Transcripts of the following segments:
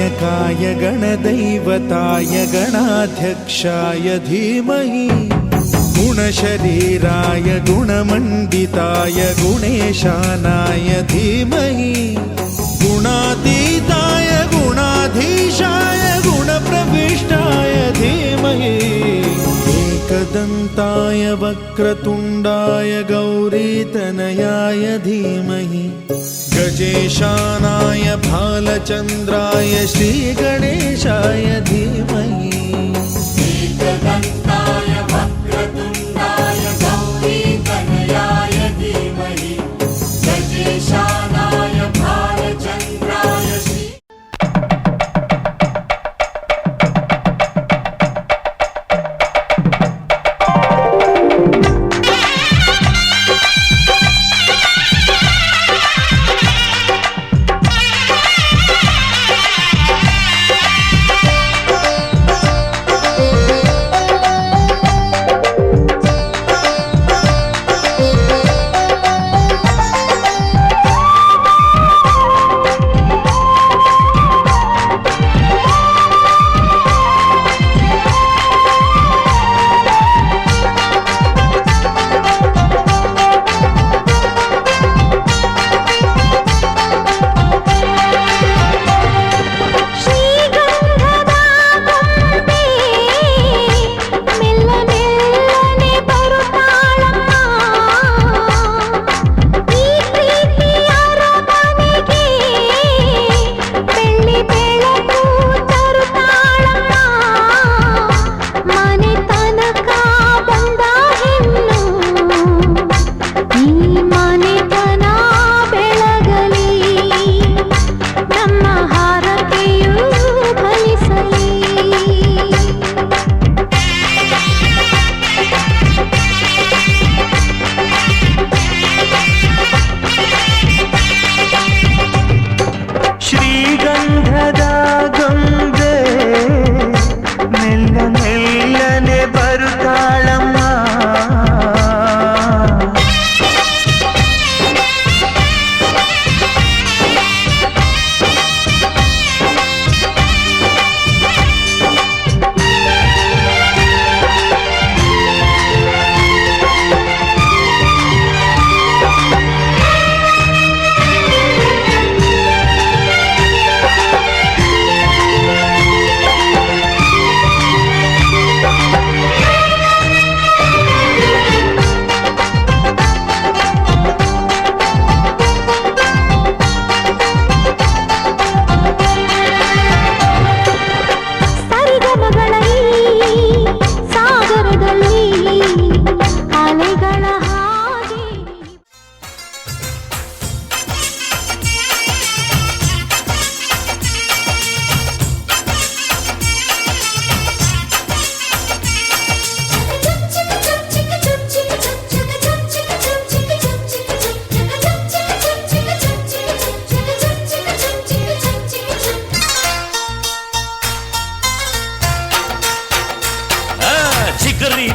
गणनायकाय गणदैवताय गणाध्यक्षाय धीमहि गुणशरीराय गुणमण्डिताय गुणेशानाय धीमहि गुणातीताय गुणाधीशाय गुणप्रविष्टाय धीमहि एकदन्ताय वक्रतुण्डाय गौरीतनयाय धीमहि गजेशानाय भालचन्द्राय श्रीगणेशाय धीमहि एकदन्ताय वक्रतुण्डाय गौरीतनयाय धीमहि गजेशानाय भालचन्द्राय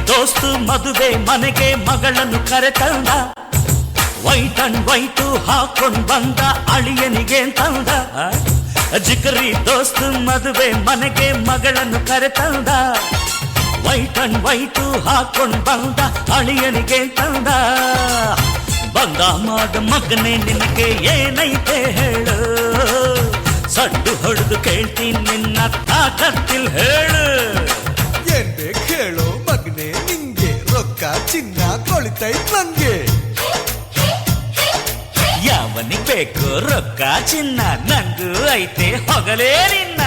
ದೋಸ್ತು ಮದುವೆ ಮನೆಗೆ ಮಗಳನ್ನು ಕರೆತಂದ ವೈಟ್ ಅಂಡ್ ವೈಟು ಹಾಕೊಂಡ್ ಬಂದ ಅಳಿಯನಿಗೆ ತಂದ ಜಿಗರಿ ದೋಸ್ತು ಮದುವೆ ಮನೆಗೆ ಮಗಳನ್ನು ಕರೆತಂದ ವೈಟ್ ಅಂಡ್ ವೈಟು ಹಾಕೊಂಡ್ ಬಂದ ಅಳಿಯನಿಗೆ ತಂದ ಬಂದ ಮಾಡ ಮಗನೇ ನಿನಗೆ ಏನೈತೆ ಹೇಳು ಸಡ್ಡು ಹೊಡೆದು ಕೇಳ್ತೀನಿ ನಿನ್ನ ತಾಕತ್ತಿಲ್ ಹೇಳು ಏನ್ ಬೇಕು ಹೇಳು ಮಗನೇ ನಿಂಗೆ ರೊಕ್ಕ ಚಿನ್ನ ಕೊಳಿತೈತ್ ನಂಗೆ ಯಾವನಿಗೆ ಬೇಕು ರೊಕ್ಕ ಚಿನ್ನ ನಂಗೂ ಐತೆ ಹೊಗಲೇ ನಿನ್ನ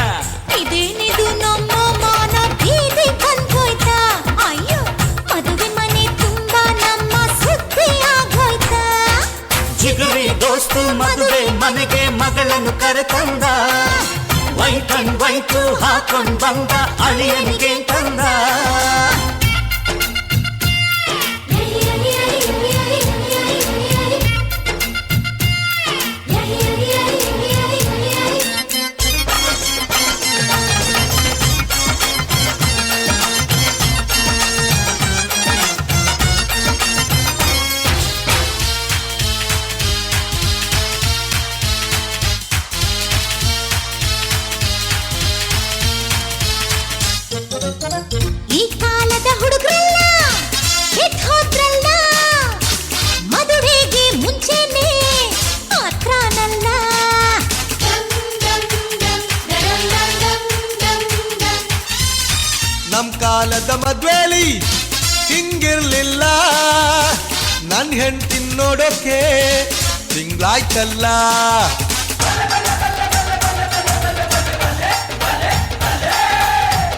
ಇದೇನಿದು ನಮ್ಮ ಮಾನ ಬೀದಿ ಬಂದೋಯ್ತಾ ಅಯ್ಯೋ ಮದುವೆ ಮನೆ ತುಂಬಾ ನಮ್ಮ ಸುದ್ದಿ ಆಗೋಯ್ತಾ ಜಿಗರಿ ದೋಸ್ತು ಮದುವೆ ಮನೆಗೆ ಮಗಳನ್ನು ಕರೆತಂದ ವೈಟ್ ಅಂಡ್ ವೈಟು ಹಾಕೊಂಡ್ ಬಂದ ಅಳಿಯನಿಗೆ ತಂದ ಹಿಂಗಿರ್ಲಿಲ್ಲ ನನ್ ಹೆಂಡ್ತಿನ್ ನೋಡೋಕೆ ತಿಂಗ್ಳಾಯ್ತಲ್ಲ.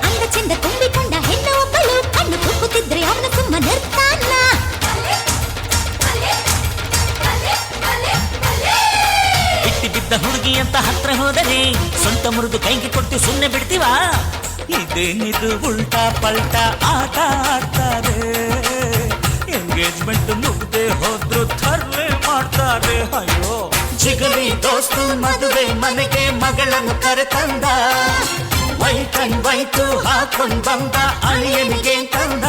ಅಂದ ಚೆಂದ ತುಂಬಿಕೊಂಡ ಹೆಣ್ಣು ಒಬ್ಬಳು ಕಣ್ಣು ಕುಕ್ಕುತ್ತಿದ್ರೆ ಅವನು ಸುಮ್ಮನಿರ್ತಾನ. ಬಿಟ್ಟಿ ಬಿದ್ದ ಹುಡುಗಿ ಅಂತ ಹತ್ರ ಹೋದರೆ ಸ್ವಂತ ಮುರಿದು ಕೈಗೆ ಕೊಟ್ಟು ಸುಮ್ಮನೆ ಬಿಡ್ತೀವ? ಇದೇನಿದು ಉಲ್ಟಾ ಪಲ್ಟಾ ಆಟ ಆಡ್ತಾರೆ. ಎಂಗೇಜ್ಮೆಂಟ್ ಮುಗ್ದೆ ಹೋದ್ರು ಥರ್ಲೆ ಮಾಡ್ತಾರೆ. ಅಯ್ಯೋ ಜಿಗರಿ ದೋಸ್ತು ಮದುವೆ ಮನೆಗೆ ಮಗಳನ್ನು ಕರೆತಂದ. ವೈಟ್ ಅಂಡ್ ವೈಟು ಹಾಕೊಂಡ್ ಬಂದ ಅಳಿಯನಿಗೆ ತಂದ.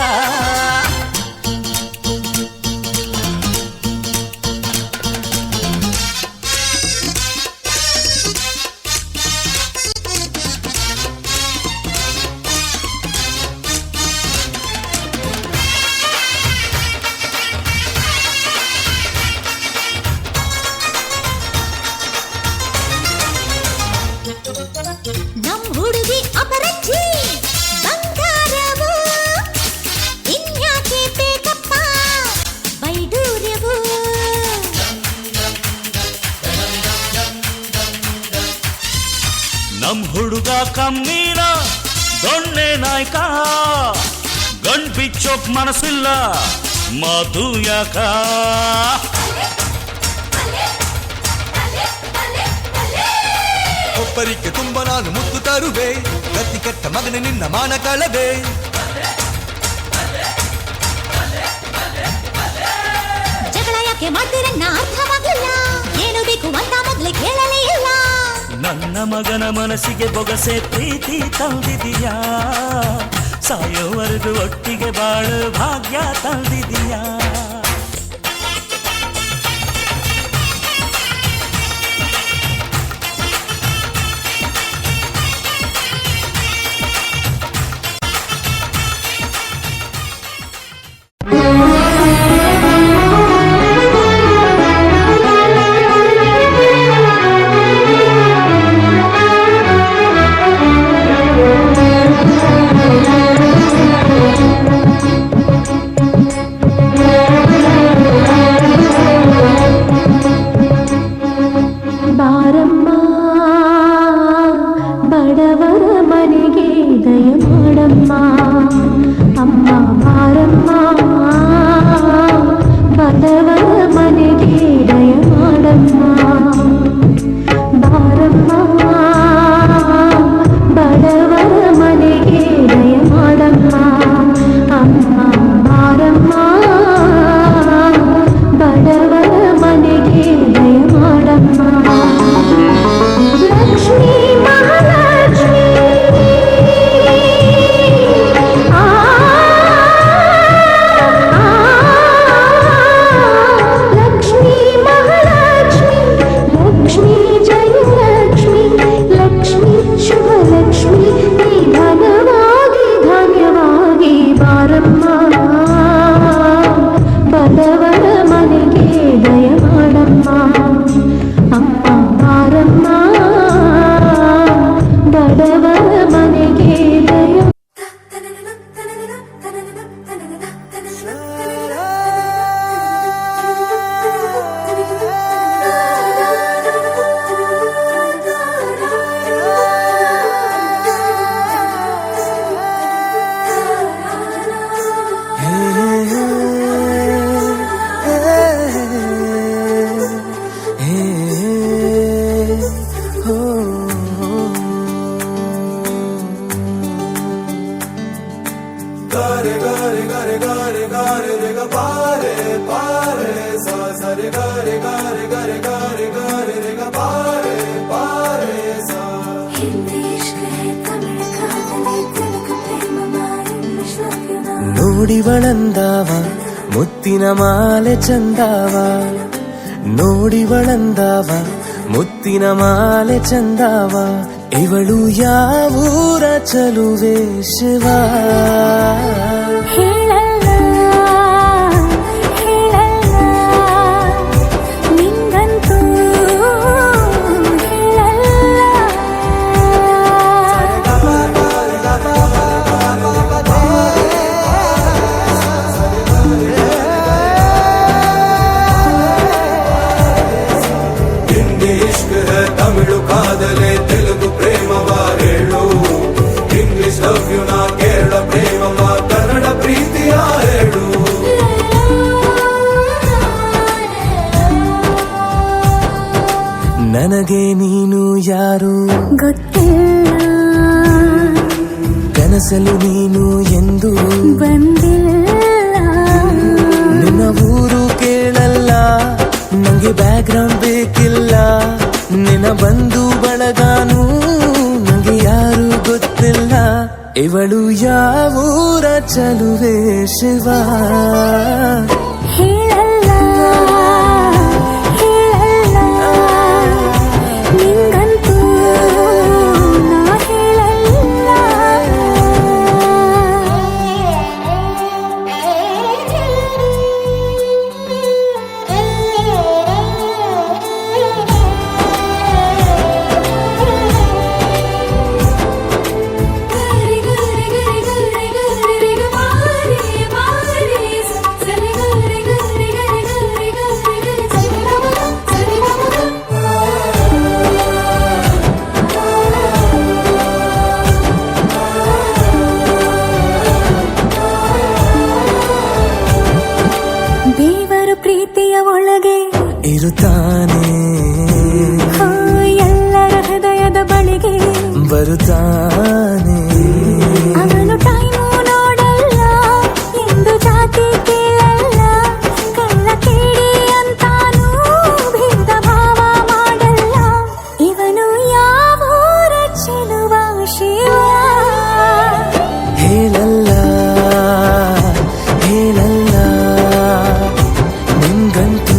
ನಮ್ ಹುಡುಗಿ ಅಪರಂಜಿ ಬಂಗಾರವು ಇನ್ಯಾಕೆ ಬೇಕಪ್ಪ ಬೈಡೂರ್ಯವು. ನಮ್ ಹುಡುಗ ಕಮ್ಮೀನ ದೊಣ್ಣೆ ನಾಯ್ಕ. ಗಂಡ್ ಬಿಚ್ಚೋಕ್ ಮನಸ್ಸಿಲ್ಲ ಮಾತು ಯಾಕ? ಒಬ್ಬರಿಗೆ ತುಂಬ ನಾನು ಮುತ್ತು ತರುವೆ, ಗತಿ ಕೆಟ್ಟ ಮಗನ ನಿನ್ನ ಮಾನ ಕಳವೆ. ಜಗಳ ಯಾಕೆ ಮಾಡ್ತೀರನ್ನ ಅರ್ಥವಾಗಲಿಲ್ಲ, ಏನು ಬೇಕು ಅಂತ ಮೊದ್ಲೇ ಕೇಳಲೇ ಇಲ್ಲ. ನನ್ನ ಮಗನ ಮನಸ್ಸಿಗೆ ಬೊಗಸೆ ಪ್ರೀತಿ ತಂದಿದೀಯಾ? ಸಾಯೋವರೆಗೂ ಒಟ್ಟಿಗೆ ಬಾಳು ಭಾಗ್ಯ ತಂದಿದೀಯಾ? ನೋಡಿವಳಂದಾವ ಮುತ್ತಿನ ಮಾಲೆ ಚಂದಾವ, ನೋಡಿವಳಂದಾವ ಮುತ್ತಿನ ಮಾಲೆ ಚಂದಾವ, ಇವಳು ಯಾವೂರ ಚಲುವೆ ಶಿವ. ನನಗೆ ನೀನು ಯಾರು ಗೊತ್ತಿಲ್ಲ, ಕನಸಲು ನೀನು ಎಂದು ಬಂದಿಲ್ಲ. ನಿನ್ನ ಊರು ಕೇಳಲ್ಲ, ನಂಗೆ ಬ್ಯಾಕ್ಗ್ರೌಂಡ್ ಬೇಕಿಲ್ಲ. ನಿನ್ನ ಬಂಧು ಬಳಗಾನು ನಂಗೆ ಯಾರು ಗೊತ್ತಿಲ್ಲ. ಇವಳು ಯಾವೂರ ಚಲುವೆ ಶಿವ ಹೇಳಲ್ಲ ಹೇಳಲ್ಲ, ನಿಂಗಂತೂ ನಾ ಹೇಳಲ್ಲ. ದೇವರು ಪ್ರೀತಿಯ ಒಳಗೆ ಇರುತ್ತಾನೆ, ಎಲ್ಲರ ಹೃದಯದ ಬಳಿಗೆ ಬರುತ್ತಾನೆ. ಅವನು ಟೈಮು ನೋಡಲ್ಲ, ಎಂದು ಜಾತಿ ಕೇಳಲ್ಲ, ಕಳ್ಳ ಕೇಳಿ ಅಂತಾನೂ ಭೇದ ಭಾವ ಮಾಡಲ್ಲ. ಇವನು ಯಾವೂರ ಚೆಲುವ ಶಿವ ಹೇಳಲ್ಲ ಹೇಳಲ್ಲ, ನಿಂಗಂತೂ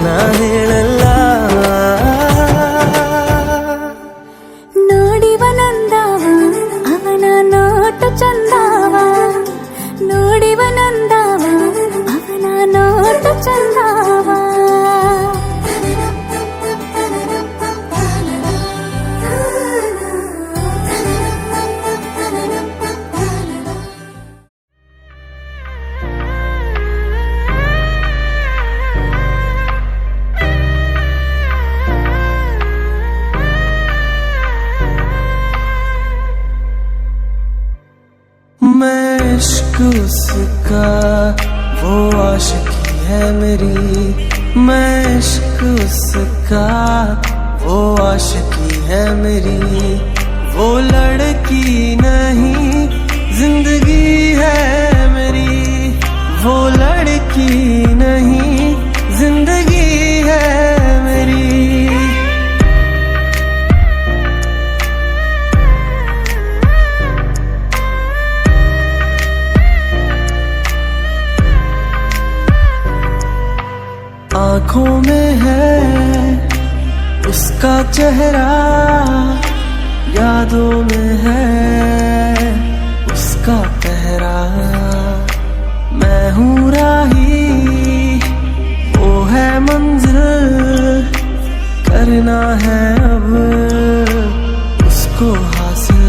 ನಾ ಹೇಳಲ್ಲ. ನೋಡಿವನಂದವ ಅವನ ನೋಟ ಚಂದವ, ನೋಡಿವನಂದವ ಅವನ ನೋಟ ಚಂದವ. मैं इश्क उसका वो आशिकी है मेरी, मैं इश्क उसका वो आशिकी है मेरी. वो लड़की नहीं जिंदगी है मेरी, वो लड़की नहीं जिंदगी है मेरी. आँखों में है उसका चेहरा, यादों में है उसका पहरा. मैं हूँ राही, वो है मंजिल, करना है अब उसको हासिल.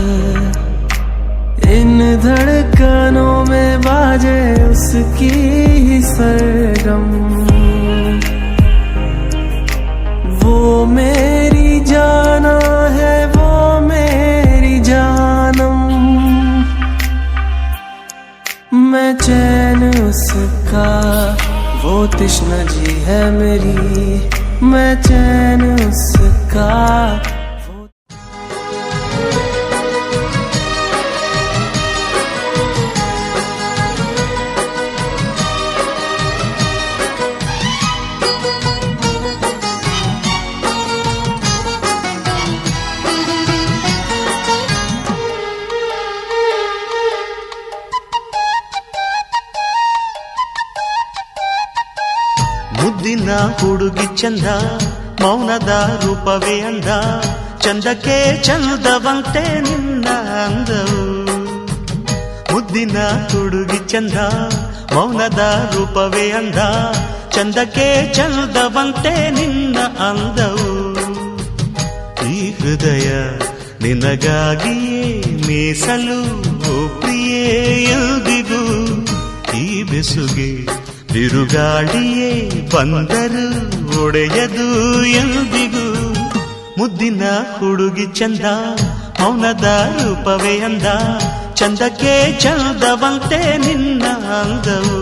इन धड़कनों में बाजे उसकी ही सरगम, वो मेरी जाना है, वो मेरी जानम. मैं चैन उसका, वो तृष्णा जी है मेरी, मैं चैन उसका. ಮುದ್ದಿನ ಹುಡುಗಿ ಚಂದ, ಮೌನದ ರೂಪವೇ ಅಂದ, ಚಂದಕ್ಕೆ ಚಂದವಂತೆ ನಿನ್ನ ಅಂದವು. ಮುದ್ದಿನ ಹುಡುಗಿ ಚಂದ, ಮೌನದ ರೂಪವೇ ಅಂದ, ಚಂದಕ್ಕೆ ಚಂದವಂತೆ ನಿನ್ನ ಅಂದವು. ಈ ಹೃದಯ ನಿನಗಾಗಿಯೇ ಮೀಸಲು ಪ್ರಿಯೇ ಎಂದಿಗೂ, ಈ ಬೆಸುಗೆ ಬಿರುಗಾಳಿಯೇ ಬಂದರು ಒಡೆಯದು ಎಂದಿಗೂ. ಮುದ್ದಿನ ಹುಡುಗಿ ಚಂದ, ಮೌನದ ರೂಪವೇ ಅಂದ, ಚಂದಕ್ಕೆ ಚಂದವಂತೆ ನಿನ್ನ ಅಂದವು.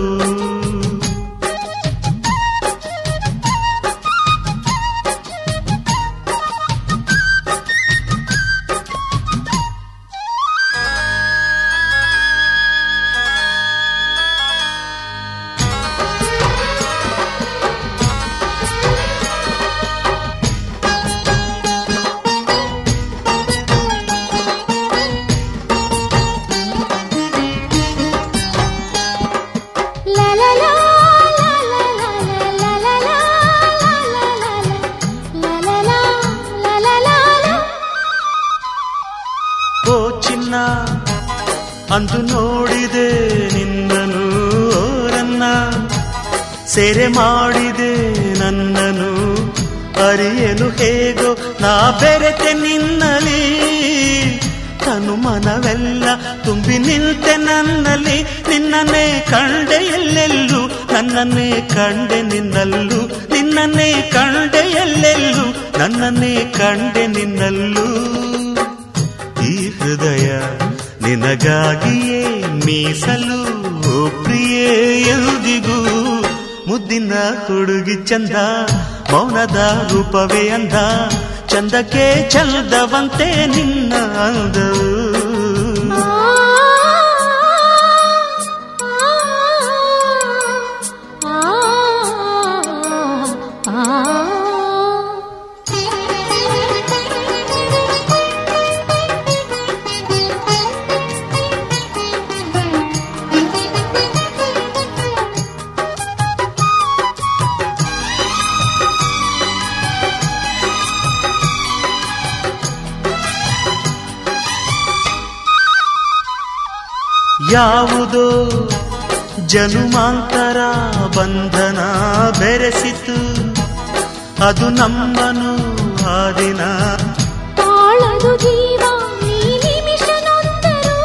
ಅಂದು ನೋಡಿದೆ ನಿನ್ನನು ಓರನ್ನ, ಸೆರೆ ಮಾಡಿದೆ ನನ್ನನು ಅರಿಯಲು ಹೇಗೋ ನಾ ಬೆರೆತೆ ನಿನ್ನಲಿ. ತನು ಮನವೆಲ್ಲ ತುಂಬಿ ನಿಲ್ತೆ ನನ್ನಲ್ಲಿ, ನಿನ್ನನ್ನೇ ಕಂಡೆ ಎಲ್ಲೆಲ್ಲೂ, ನನ್ನನ್ನೇ ಕಂಡೆ ನಿನ್ನಲ್ಲೂ, ನಿನ್ನನ್ನೇ ಕಂಡೆ ಎಲ್ಲೆಲ್ಲೂ, ನನ್ನನ್ನೇ ಕಂಡೆ ನಿನ್ನಲ್ಲೂ. ಈ ಹೃದಯ ನಿನಗಾಗಿಯೇ ಮೀಸಲು ಪ್ರಿಯೇ ಎಂದಿಗೂ. ಮುದ್ದಿನ ಹುಡುಗಿ ಚಂದ, ಮೌನದ ರೂಪವೇ ಅಂದ, ಚಂದಕ್ಕೆ ಚಂದವಂತೆ ನಿನ್ನ ಅಂದವು. ಯಾವುದೋ ಜನುಮಾಂತರ ಬಂಧನ ಬೆರೆಸಿತು, ಅದು ನಮ್ಮನು ಆ ದಿನ. ತಾಳದು ಜೀವ ನೀ ನಿಮಿಷ ನೊಂದರು,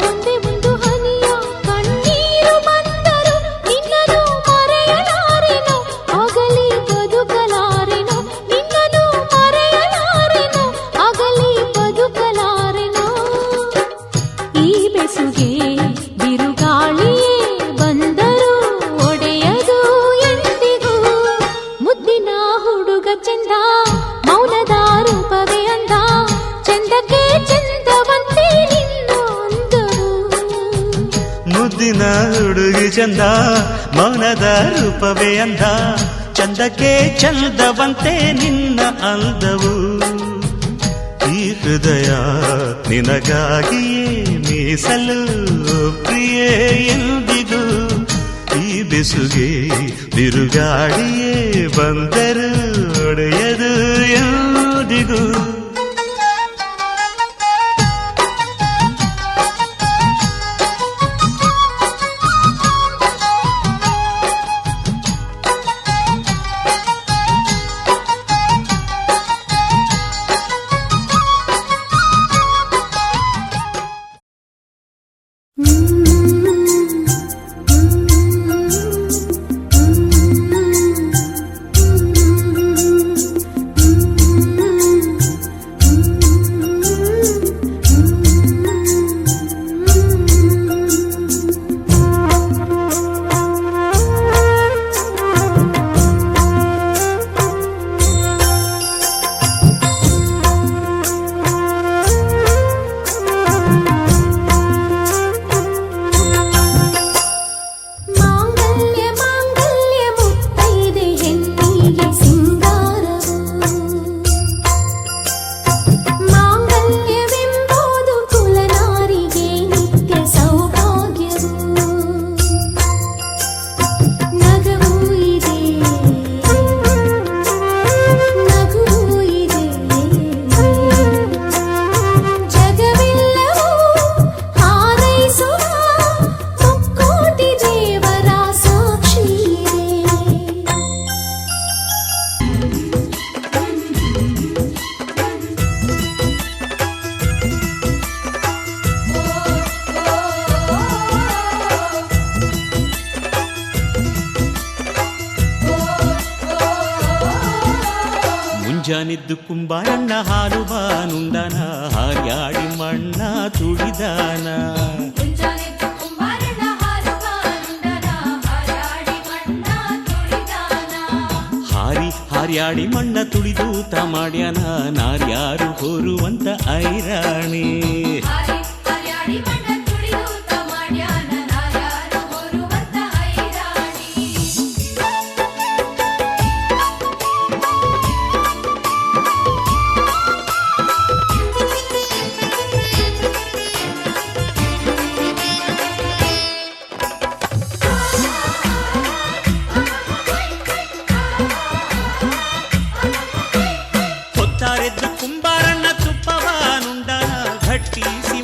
ಒಂದೇ ಒಂದು ಹನಿಯ ಕಣ್ಣೀರು ಬಂದರು, ನಿನ್ನನು ಮರೆಯಲಾರೆನೋ ಆಗಲಿ ಬದುಕಲಾರೆನೋ, ನಿನ್ನನು ಮರೆಯಲಾರೆನೋ ಆಗಲಿ ಬದುಕಲಾರೆನೋ. ಈ ಬೆಸುಗೆ ಬಿರುಗಾಳಿಯೇ ಬಂದರು ಒಡೆಯದು ಎಂದಿಗೂ. ಮುದ್ದಿನ ಹುಡುಗ ಚಂದ, ಮೌನದ ರೂಪವೇ ಅಂದ, ಚಂದಕ್ಕೆ ಚಂದವಂತೆ ನಿನ್ನ ಅಂದರು. ಮುದ್ದಿನ ಹುಡುಗಿ ಚಂದ, ಮೌನದ ರೂಪವೇ ಅಂದ, ಚಂದಕ್ಕೆ ಚಂದವಂತೆ ನಿನ್ನ ಅಂದವು. ಈ ಹೃದಯ ನಿನಗಾಗಿಯೇ ಮೀಸಲು ಪ್ರಿಯೇ ಎಂದಿಗೂ. ಈ ಬೆಸುಗೆ ಬಿರುಗಾಳಿಯೇ ಬಂದರು ಒಡೆಯದು ಎಂದಿಗೂ. ಮುಂಜಾನಿದ್ದು ಕುಂಬಾರಣ್ಣ ಹಾಲು ಬಾನುಂಡನ, ಹಾರ್ಯಾಡಿ ಮಣ್ಣ ತುಳಿದಾನ. ಹಾರ್ಯಾಡಿ ಮಣ್ಣ ತುಳಿದು ತ ಮಾಡ್ಯಾನ, ನಾರ್ಯಾರು ಹೋರುವಂತ ಐರಾಣಿ. ಹೊತ್ತಾರೆದ್ದು ಕುಂಬಾರಣ್ಣ ತುಪ್ಪವಾನುಂಡನ, ಘಟ್ಟಿಸಿ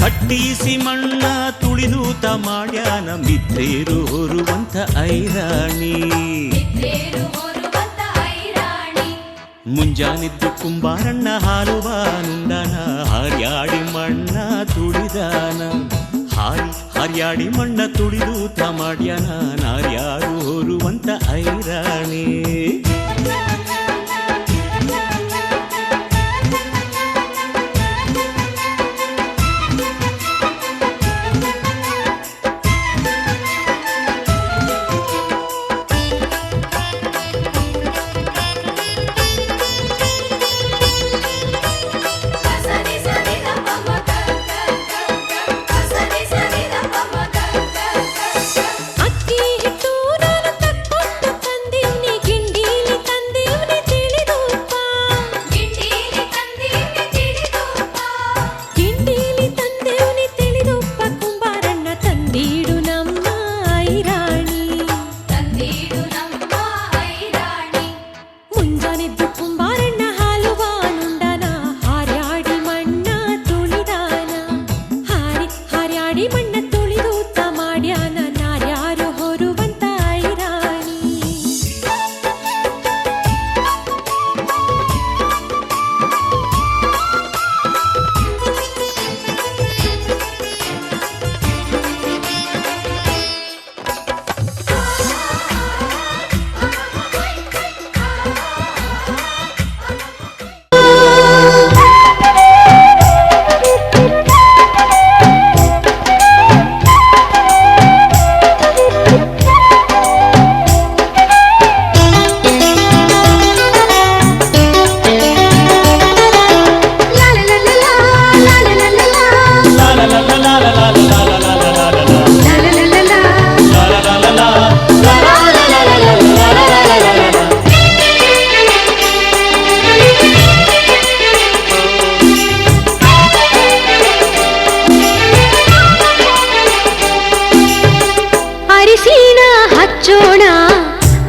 ಕಟ್ಟಿಸಿ ಮಣ್ಣ ತುಳಿದೂತ ಮಾಡ್ಯಾನ ಮಿತ್ರೇರು ಹೊರುವಂತ ಐರಾಣಿ. ಮುಂಜಾನಿದ್ದು ಕುಂಬಾರಣ್ಣ ಹಾಲು ಬಾನುಂಡನ ಹಾರ್ಯಾಡಿ ಮಣ್ಣ ತುಳಿದಾನ. ಹಾರ್ಯಾಡಿ ಮಣ್ಣ ತುಳಿದೂತ ಮಾಡ್ಯಾನ ನಾರ್ಯಾರು ಹೊರುವಂತ ಐರಾಣಿ.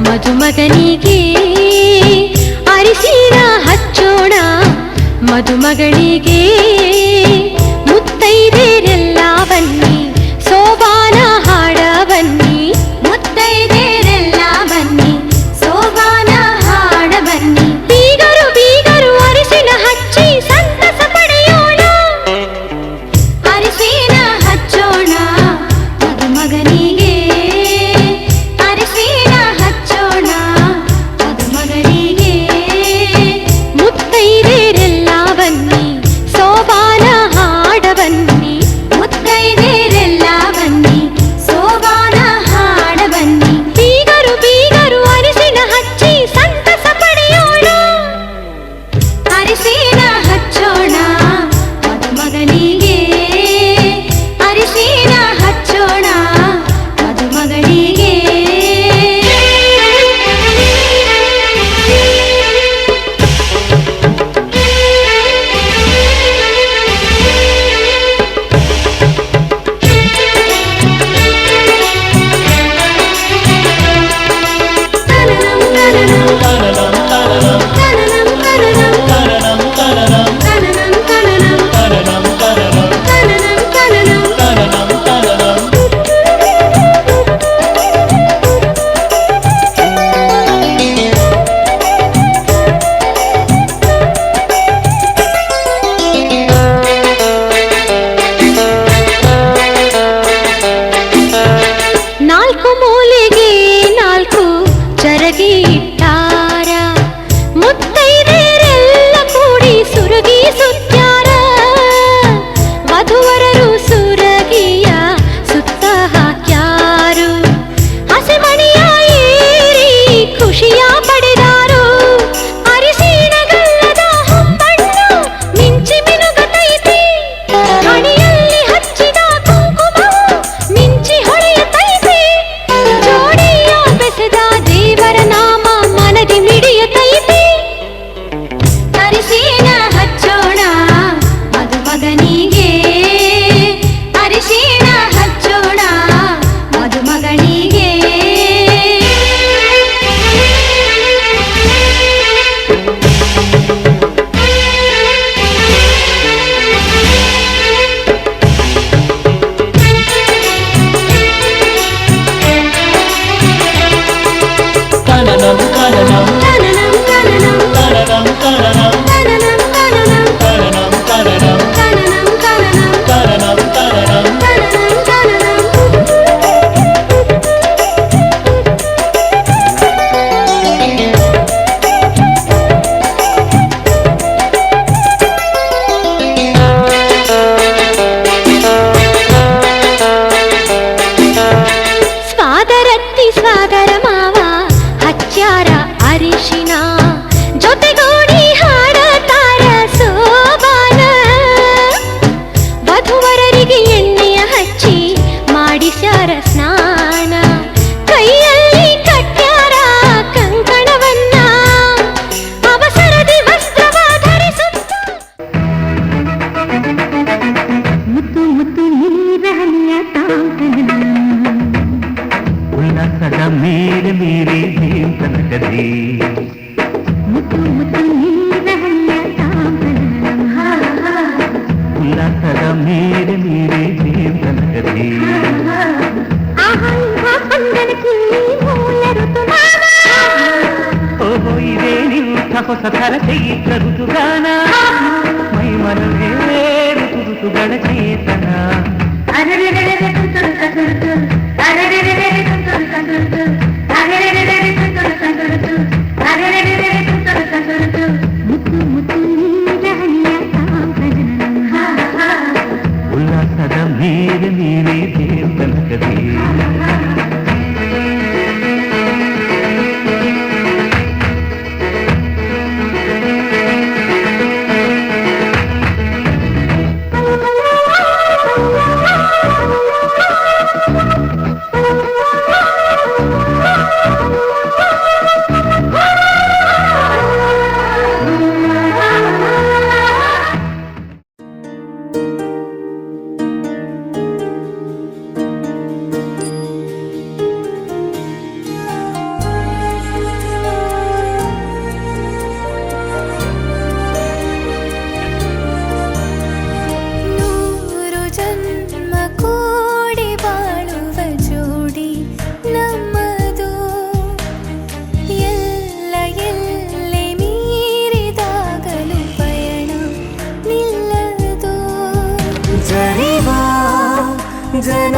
ಮದುಮಗನಿಗೆ ಅರಿಶಿನ ಹಚ್ಚೋಣ ಮದುಮಗಳಿಗೆ ಮುತ್ತೈದೆರೆಲ್ಲ ಬನ್ನಿ ಸೋಬಾನ ಹಾಡ ಬನ್ನಿ ಮುತ್ತೈದೆರೆಲ್ಲ ಬನ್ನಿ ಸೋಬಾನ ಹಾಡ ಬನ್ನಿ ಬೀಗರು ಬೀಗರು ಅರಿಶಿನ ಹಚ್ಚಿ ಸಂತಸ ಪಡೆಯೋಣ ಅರಿಶಿನ ಹಚ್ಚೋಣ ಮದುಮಗನಿಗೆ ಮುತ್ತೈದೆರೆಲ್ಲ ಬನ್ನಿ ಸೋಬಾನ ಮುತ್ತು ಮುತ್ತು ನೀರಹಳ್ಳ ತಾಂಬಲಂ ಉಲ್ಲಾಸದ ಮೇರೆ ಮೇರೆ ದೇವನಗರಿ ಓಹೋ ಇದೇ ನಿಂತ ಹೊಸ ಥರ ಚೈತ್ರ ಋತುಗಾನ ಮೈ ಮನವೇ ಋತು ಋತುಗಳ ಚೇತನ ಉಲ್ಲಾಸದ ಮೇರೆ ಮೇರೆ ದೇವನಗರಿ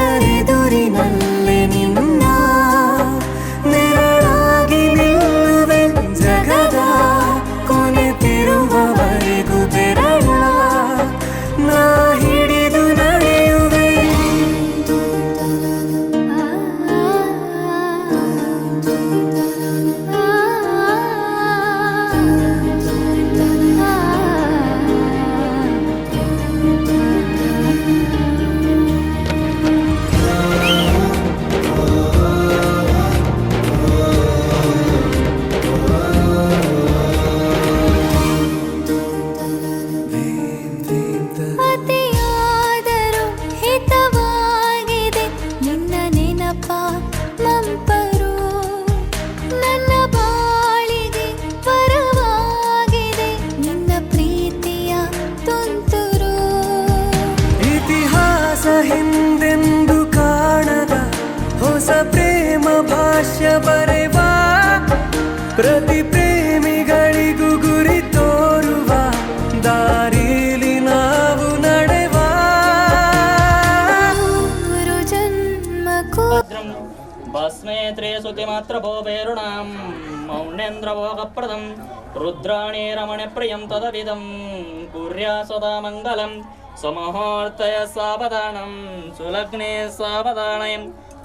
ಜನರೆದುರಿನಲ್ಲಿ ನಿನ್ನ ನೆರಳಾಗಿ ನಿಲ್ಲುವೆ ಜಗದ ಕೊನೆತಿರುವವರೆಗೂ ಬೆರಳ ನಾ ಹಿಡಿದು ನಡೆಯುವೆ ಅತಿಯಾದರೂ ಹಿತವಾಗಿದೆ ನಿನ್ನ ನೆನಪ ಮಂಪರು ನನ್ನ ಬಾಳಿಗೆ ಪರವಾಗಿದೆ ನಿನ್ನ ಪ್ರೀತಿಯ ತುಂತುರು ಇತಿಹಾಸ ಹಿಂದೆಂದು ಕಾಣದ ಹೊಸ ಪ್ರೇಮ ಭಾಷ್ಯ ಬರೆವಾ ಪ್ರತಿ ಪ್ರೇಮಿಗಳಿಗೂ ಗುರಿ ತೋರುವ ದಾರಿಲಿ ನಾವು ನಡೆವಾ ಮೂರು ಜನ್ಮಕ್ಕೂ ಭಸ್ಮೇ ತ್ರೇಸುತಿ ಮಾತ್ರ ಭೋಬೇರುಣಾಂ ಮೌನೇಂದ್ರ ಭೋಗಪ್ರದಂ ರುದ್ರಾಣಿ ರಮಣ ಪ್ರಿಯಂ ತದವಿದಂ ಕುರ್ಯಾ ಸದಾ ಮಂಗಲಂ ಸಮುಹೂರ್ತಯ ಸಾವಧಾನಂ ಸುಲಗ್ನೆ ಸಾವಧಾನಯಂ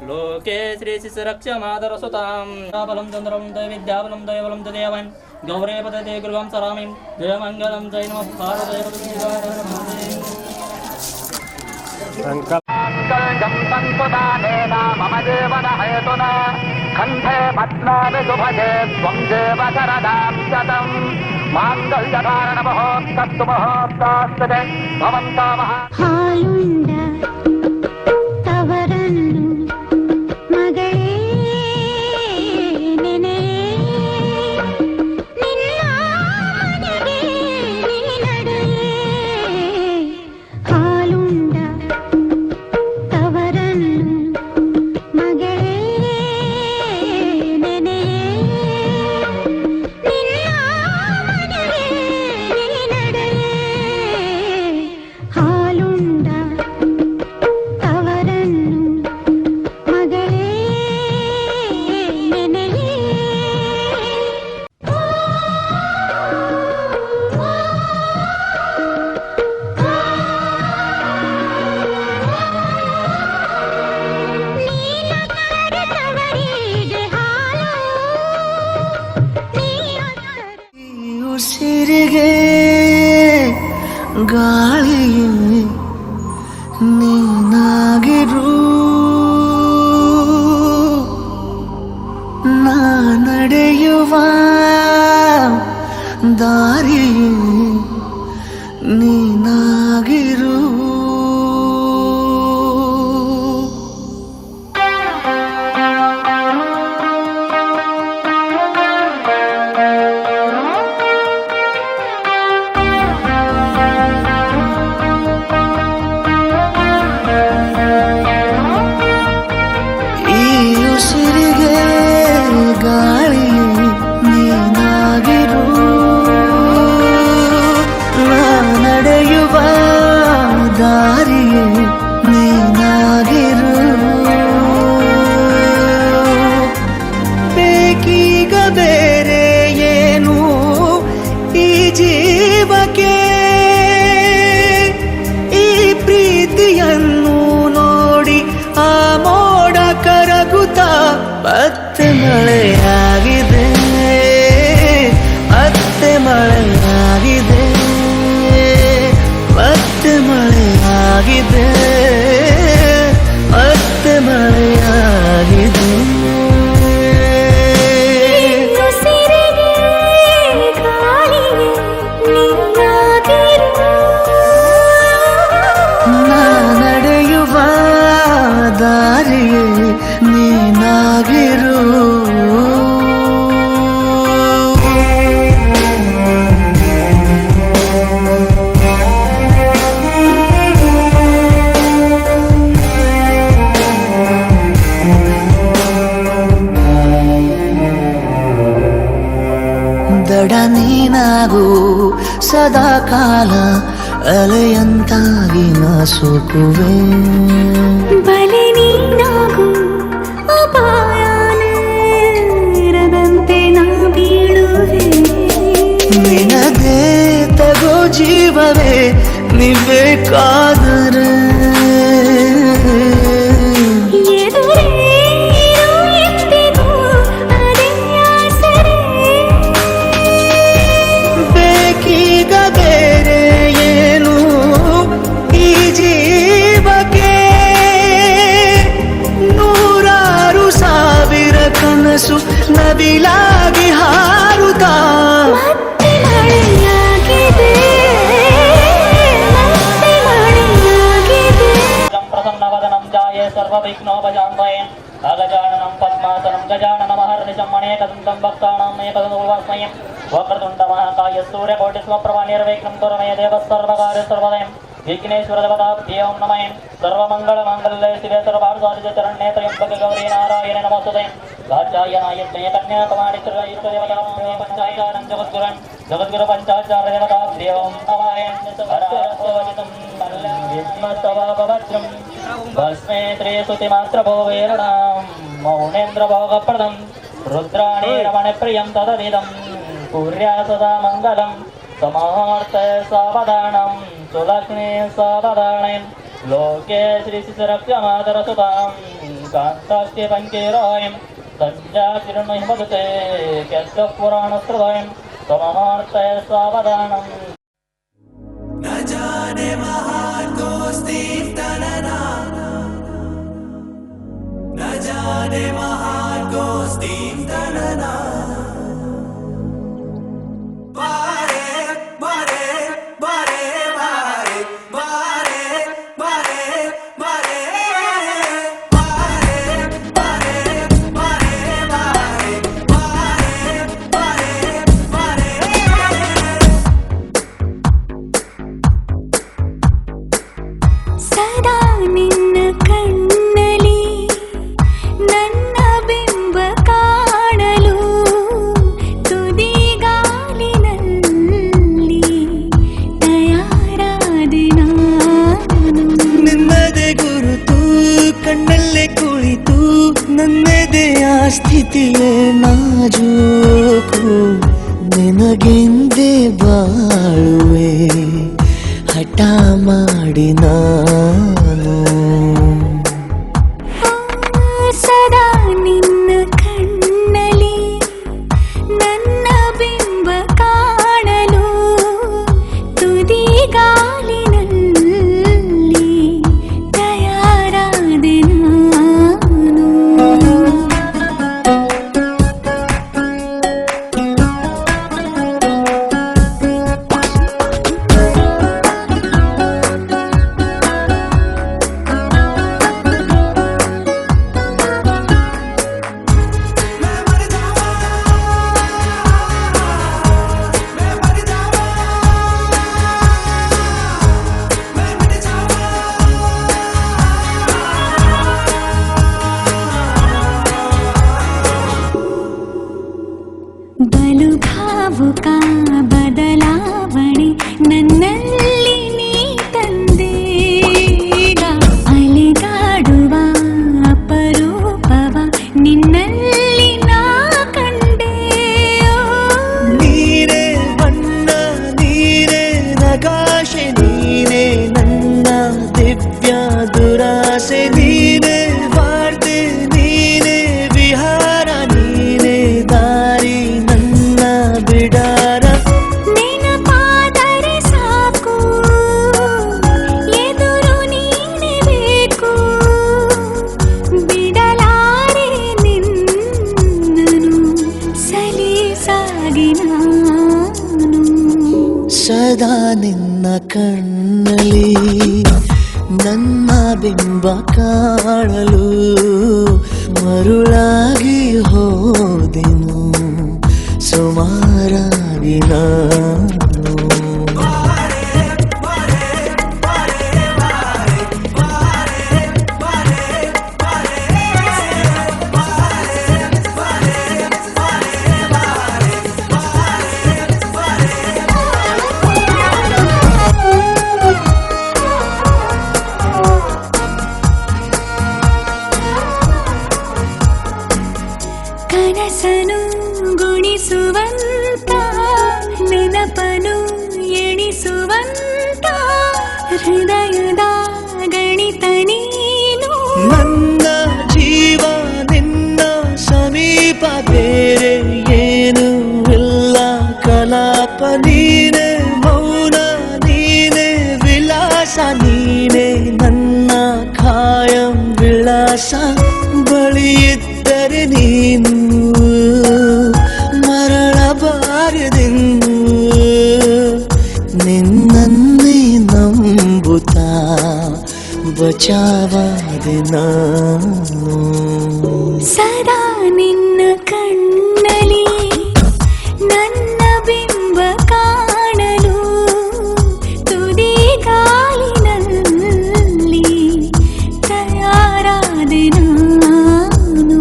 ಲೋಕೆ ಶ್ರೀ ಶಿಶಿರಕ್ಷ ಮಾದರ ಸುತಾಂ ಬಲಂ ಚಂದ್ರಂ ದಯ ವಿದ್ಯಾಬಲಂ ದಯಬಲಂ ದೇವನ್ ಗೌರೇ ಪದತೆ ಗುರುವಾಂ ಸರಾಮಿಂ ಜಯ ಮಂಗಲಂ ಜೈ ನಮಃ ಭಾರತ ಸಂಕಲ್ಪಂ ಸಂಪದಾನೇನ ಮಮ ಜೀವನ ಹೇತುನಾ ಕಂಠೆ ಪದ್ಮಾನಿ ಶುಭಜೆ ತ್ವಂ ದೇವ ಶರದಾಂ ಶತಂ ಮಾಂಗಲ್ಯಧಾರಣ ಮಹೋತ್ತಸ್ತು ಮಹೋತ್ತಾಸ್ತುತೆ ಭವಂತೋ ಮಹಾ ಹಾಲುಂಡ ತವರನ್ನು ಮಗಳೇ ನೆನೆ ನಿನ್ನ ಮನೆಗೆ ನೀನಡೆ ಹಾಲುಂಡ ತವರನ್ನು ಮಗಳೇ ನೆನೆ ನಿನ್ನ ಮನೆಗೆ ನೀನಡೆ ಹಾಲುಂಡ ಮಳೆಯಾಗಿದೆ ಮತ್ತೆ ಮಳೆಯಾಗಿದೆ ಮತ್ತೆ ಮಳೆಯಾಗಿದೆ ಮತ್ತೆ ಮಳೆಯಾಗಿದೆ ಉಸಿರಿಗೆ ಗಾಳಿಗೆ ನೀನಾಗಿರು. ನಾ ನಡೆಯುವ ದಾರಿಗೆ ನೀನಾಗಿರು ದಡ ನೀನಾಗು ಸದಾ ಕಾಲ ಅಲೆಯಂತಾಗಿ ನಾ ಸೋಕುವೆ ಬಲೆ ನೀನಾಗು ಅಪಾಯದಂತೆ ನಾ ಬೀಳುವೆ. ನಿನಗೆ ತಗೋ ಜೀವವೇ ನೀಬೇಕಾದರೆ ಎದುರೇ ಇರು ಎಂದಿಗೂ ಅದೇ ಆಸರೆ. ಬೇಕೀಗ ಬೇರೆ ಏನು ಈ ಜೀವಕ್ಕೆ ನೂರಾರು ಸಾವಿರ ಕನಸು ನವಿಲಾಗಿ ಹಾರುತ್ತಾ ಮತ್ತೆ ಮಳೆಯಾಗಿದೆ ಮತ್ತೆ ಮಳೆಯಾಗಿದೆ. ಪ್ರಸನ್ನವದನಂ ಜಾಯೇ ಸರ್ವವಿಘ್ನೋಪಶಾಂತಯೇ ಅಗಜಾನನಂ ಪದ್ಮಾಸನಂ ಗಜಾನನಂ ಅಹರ್ನಿಶಂ ಅನೇಕದಂತಂ ಭಕ್ತಾನಾಂ ಏಕದಂತೋಪಾಸ್ಮಯಂ ವಕ್ರತುಂಡ ಮಹಾಕಾಯ ಸೂರ್ಯಕೋಟಿ ಸ್ವಪ್ರಭಾ ನಿರ್ವಿಘ್ನಂ ಕುರುಮೇ ದೇವ ಸರ್ವಕಾರ್ಯ ಸರ್ವದಯಂ ವಿಘ್ನೇಶ್ವರ ದೇವತಾಭ್ಯೋ ನಮಃ ಸರ್ವಮಂಗಳ ಮಾಂಗಲ್ಯೆ ಶಿವೆ ಸರ್ವಾರ್ಥ ಚರಣ್ಯೇ ತ್ರ್ಯಂಬಕೆ ಗೌರಿ ನಾರಾಯಣ ನಮೋಸ್ತುತೇ ಕಾತ್ಯಾಯನಾಯ ಕನ್ಯಾಕುಮಾರಿ ಶ್ರೀ ಪಂಚಾಚಾರಂ ಜಗದ್ಗುರು ಪಂಚಾಚಾರ್ಯ ದೇವತಾಭ್ಯೋ ನಮಃ ವಿದ್ಮಸ್ತವಾಭವಜ್ರಂ ಭಸ್ಮೇ ಶ್ರೀಸುತಿಮಾತ್ರಭೋ ವೇರಣಾಂ ಮೌನೇಂದ್ರ ಭೋಗಪ್ರದಂ ರುದ್ರಾಣಿ ರಮಣ ಪ್ರಿಯಂ ತದವಿದಂ ಕುರ್ಯಾ ಸದಾ ಮಂಗಲಂ समार्थ सावधानम सुलक्ष्मी सावधानम लोके श्री शिशरक्षमादरसुतां कांतास्ते पंचेरायं संजा किरणमहिमदते केशपुराणस्त्रदयं समार्थ सावधानम न जाने महान दोस्ती तनना न जाने महान दोस्ती तनना ಸದಾ ನಿನ್ನ ಕಣ್ಣಲಿ ನನ್ನ ಬಿಂಬ ಕಾಣಲು ತುದಿಗಾಲಿನಲ್ಲಿ ತಯಾರಾದೆ ನಾನು. ನಿನ್ನದೇ ಗುರುತು ಕಣ್ಣಲ್ಲೇ ಕುಳಿತು ನನ್ನದೆಯ ಸ್ಥಿತಿಯೇ ನಾಜೂಕು ನಿನಗೆಂದೇ ಬಾಳುವೆ ಹಠ ಮಾಡಿ ನಾನು ಸದಾ ನಿನ್ನ ಕಣ್ಣಲಿ ನನ್ನ ಬಿಂಬ ಕಾಣಲು ತುದಿಗಾಲಿನಲ್ಲಿ ತಯಾರಾದೆ ನಾನು. ನನ್ನ ಬಿಂಬ ಕಾಣಲು ಮರುಳಾಗಿ ಹೋದೆನು ಸುಮಾರಾಗಿ ನಾನು ಕನಸನು ಗುಣಿಸುವಂತ ನೆನಪನು ಎಣಿಸುವಂತ ಹೃದಯದ ಗಣಿತ ನೀನು ನನ್ನ ಜೀವ ನಿನ್ನ ಸಮೀಪ ಬೇರೆ ಏನು ಇಲ್ಲ ಕಲಾಪ ನೀನೆ ಮೌನ ನೀನೆ ವಿಲಾಸ ನೀನೆ ನನ್ನ ಖಾಯಂ ವಿಳಾಸ ಬಳಿಯಿದ್ದರೆ ನೀನು ಮರಳಬಾರದೆಂದು ನಿನ್ನನ್ನೇ ನಂಬುತ್ತಾ ಬಚಾವಾದೆ ನಾನು ಸದಾ ನಿನ್ನ ಕಣ್ಣಲಿ ನನ್ನ ಬಿಂಬ ಕಾಣಲು ತುದಿ ಕಾಲಿನಲ್ಲಿ ತಯಾರಾದೆ ನಾನು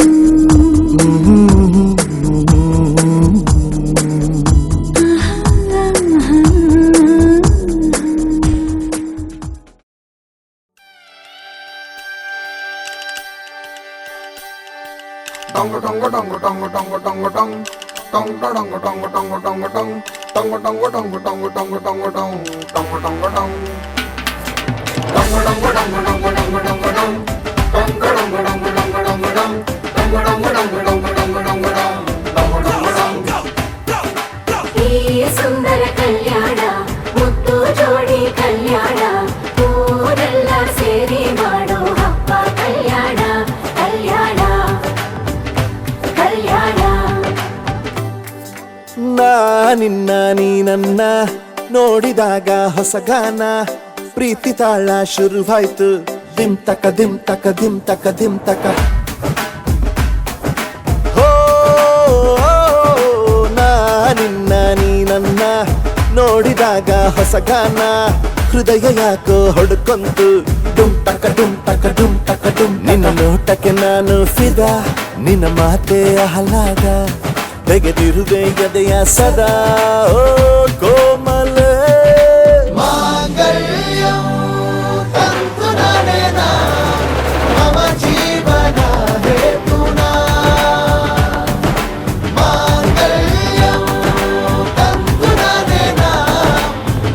ಈ ಸುಂದರ ಕಲ್ಯಾಣ ಮುತ್ತು ಜೋಡಿ ಕಲ್ಯಾಣ ಊರೆಲ್ಲ ಸೇರಿ ಮಾಡೋ ಹಬ್ಬ ಕಲ್ಯಾಣ ಕಲ್ಯಾಣ ಕಲ್ಯಾಣ ನಿನ್ನ ನೀ ನನ್ನ ನೋಡಿದಾಗ ಹೊಸಗಾನ ಪ್ರೀತಿ ತಾಳ ಶುರುವಾಯ್ತು ದಿಮ್ ತಕ ದಿಮ್ ತಕ ದಿಮ್ ತಕ ದಿಮ್ ತಕ ಹೋ ನಿನ್ನ ನೀ ನನ್ನ ನೋಡಿದಾಗ ಹೊಸಗಾನ ಹೃದಯ ಯಾಕೋ ಹೊಡ್ಕೊಂತು ಡುಮ್ ತಕ ಡುಮ್ ತಕ ಡುಮ್ ತಕ ಡುಮ್ ನಿನ್ನ ನೋಟಕ್ಕೆ ನಾನು ಫಿದಾ ನಿನ್ನ ಮಾತೆ ಆಹ್ಲಾದ ತೆಗೆದಿರುವೆ ಎದೆಯ ಸದಾ ಓ ಕೋಮಲ ಮಾಂಗಲ್ಯಂ ತಂತು ನಡೆದ ಮಮ ಜೀವನ ಹೇತುನಾ ಮಾಂಗಲ್ಯಂ ತಂತು ನಡೆದ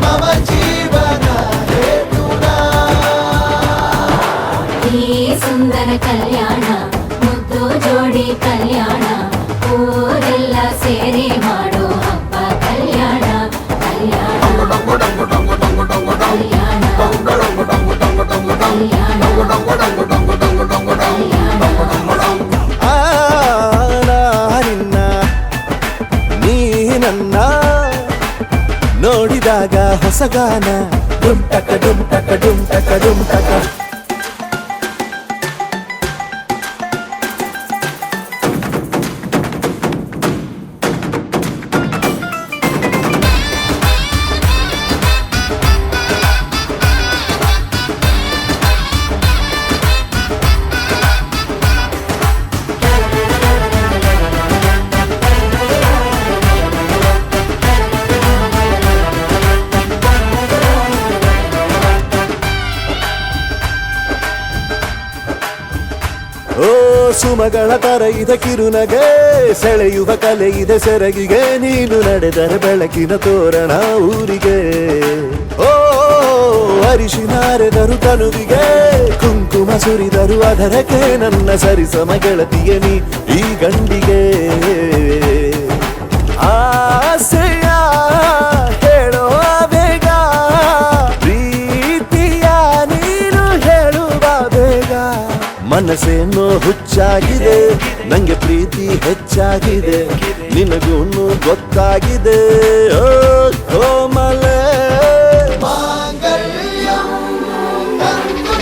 ಮಮ ಜೀವನ ಹೇತುನಾ ಈ ಸುಂದರ ಕಲ್ಯಾಣ ಮುದ್ದು ಜೋಡಿ ಕಲ್ಯಾಣ ಊರೆಲ್ಲ ಸೇರಿ ಮಾಡೋ ಹಬ್ಬ ಕಲ್ಯಾಣ ಕಲ್ಯಾಣ ನಿನ್ನ ನೀ ನನ್ನ ನೋಡಿದಾಗ ಹೊಸಗಾನ ಡುಮ್ ಟಕ ಡುಮ್ ಟಕ ಡುಮ್ ಟಕ ಡುಮ್ ಟಕ ಓ ಸುಮಗಳ ತರ ಇದೆ ಕಿರುನಗೆ ಸೆಳೆಯುವ ಕಲೆ ಇದೆ ಸೆರಗಿಗೆ ನೀನು ನಡೆದರೆ ಬೆಳಕಿನ ತೋರಣ ಊರಿಗೆ ಓ ಅರಿಶಿನಾರೆದರು ತನುವಿಗೆ ಕುಂಕುಮ ಸುರಿದರು ಅದರಕ್ಕೆ ನನ್ನ ಸರಿಸಮ ಗೆಳತಿಯ ನೀ ಈ ಗಂಡಿಗೆ ಆಸೆಯ ಹೇಳೋ ಬೇಗ ಪ್ರೀತಿಯ ನೀನು ಹೇಳುವ ಬೇಗ ಮನಸ್ಸೇನೋ ಹುಚ್ಚಾಗಿದೆ ನಂಗೆ ಪ್ರೀತಿ ಹೆಚ್ಚಾಗಿದೆ ನಿನಗೂನು ಗೊತ್ತಾಗಿದೆ ಓ ಕೋಮಲೆ ಮಾಂಗಲ್ಯಂ ತಂತು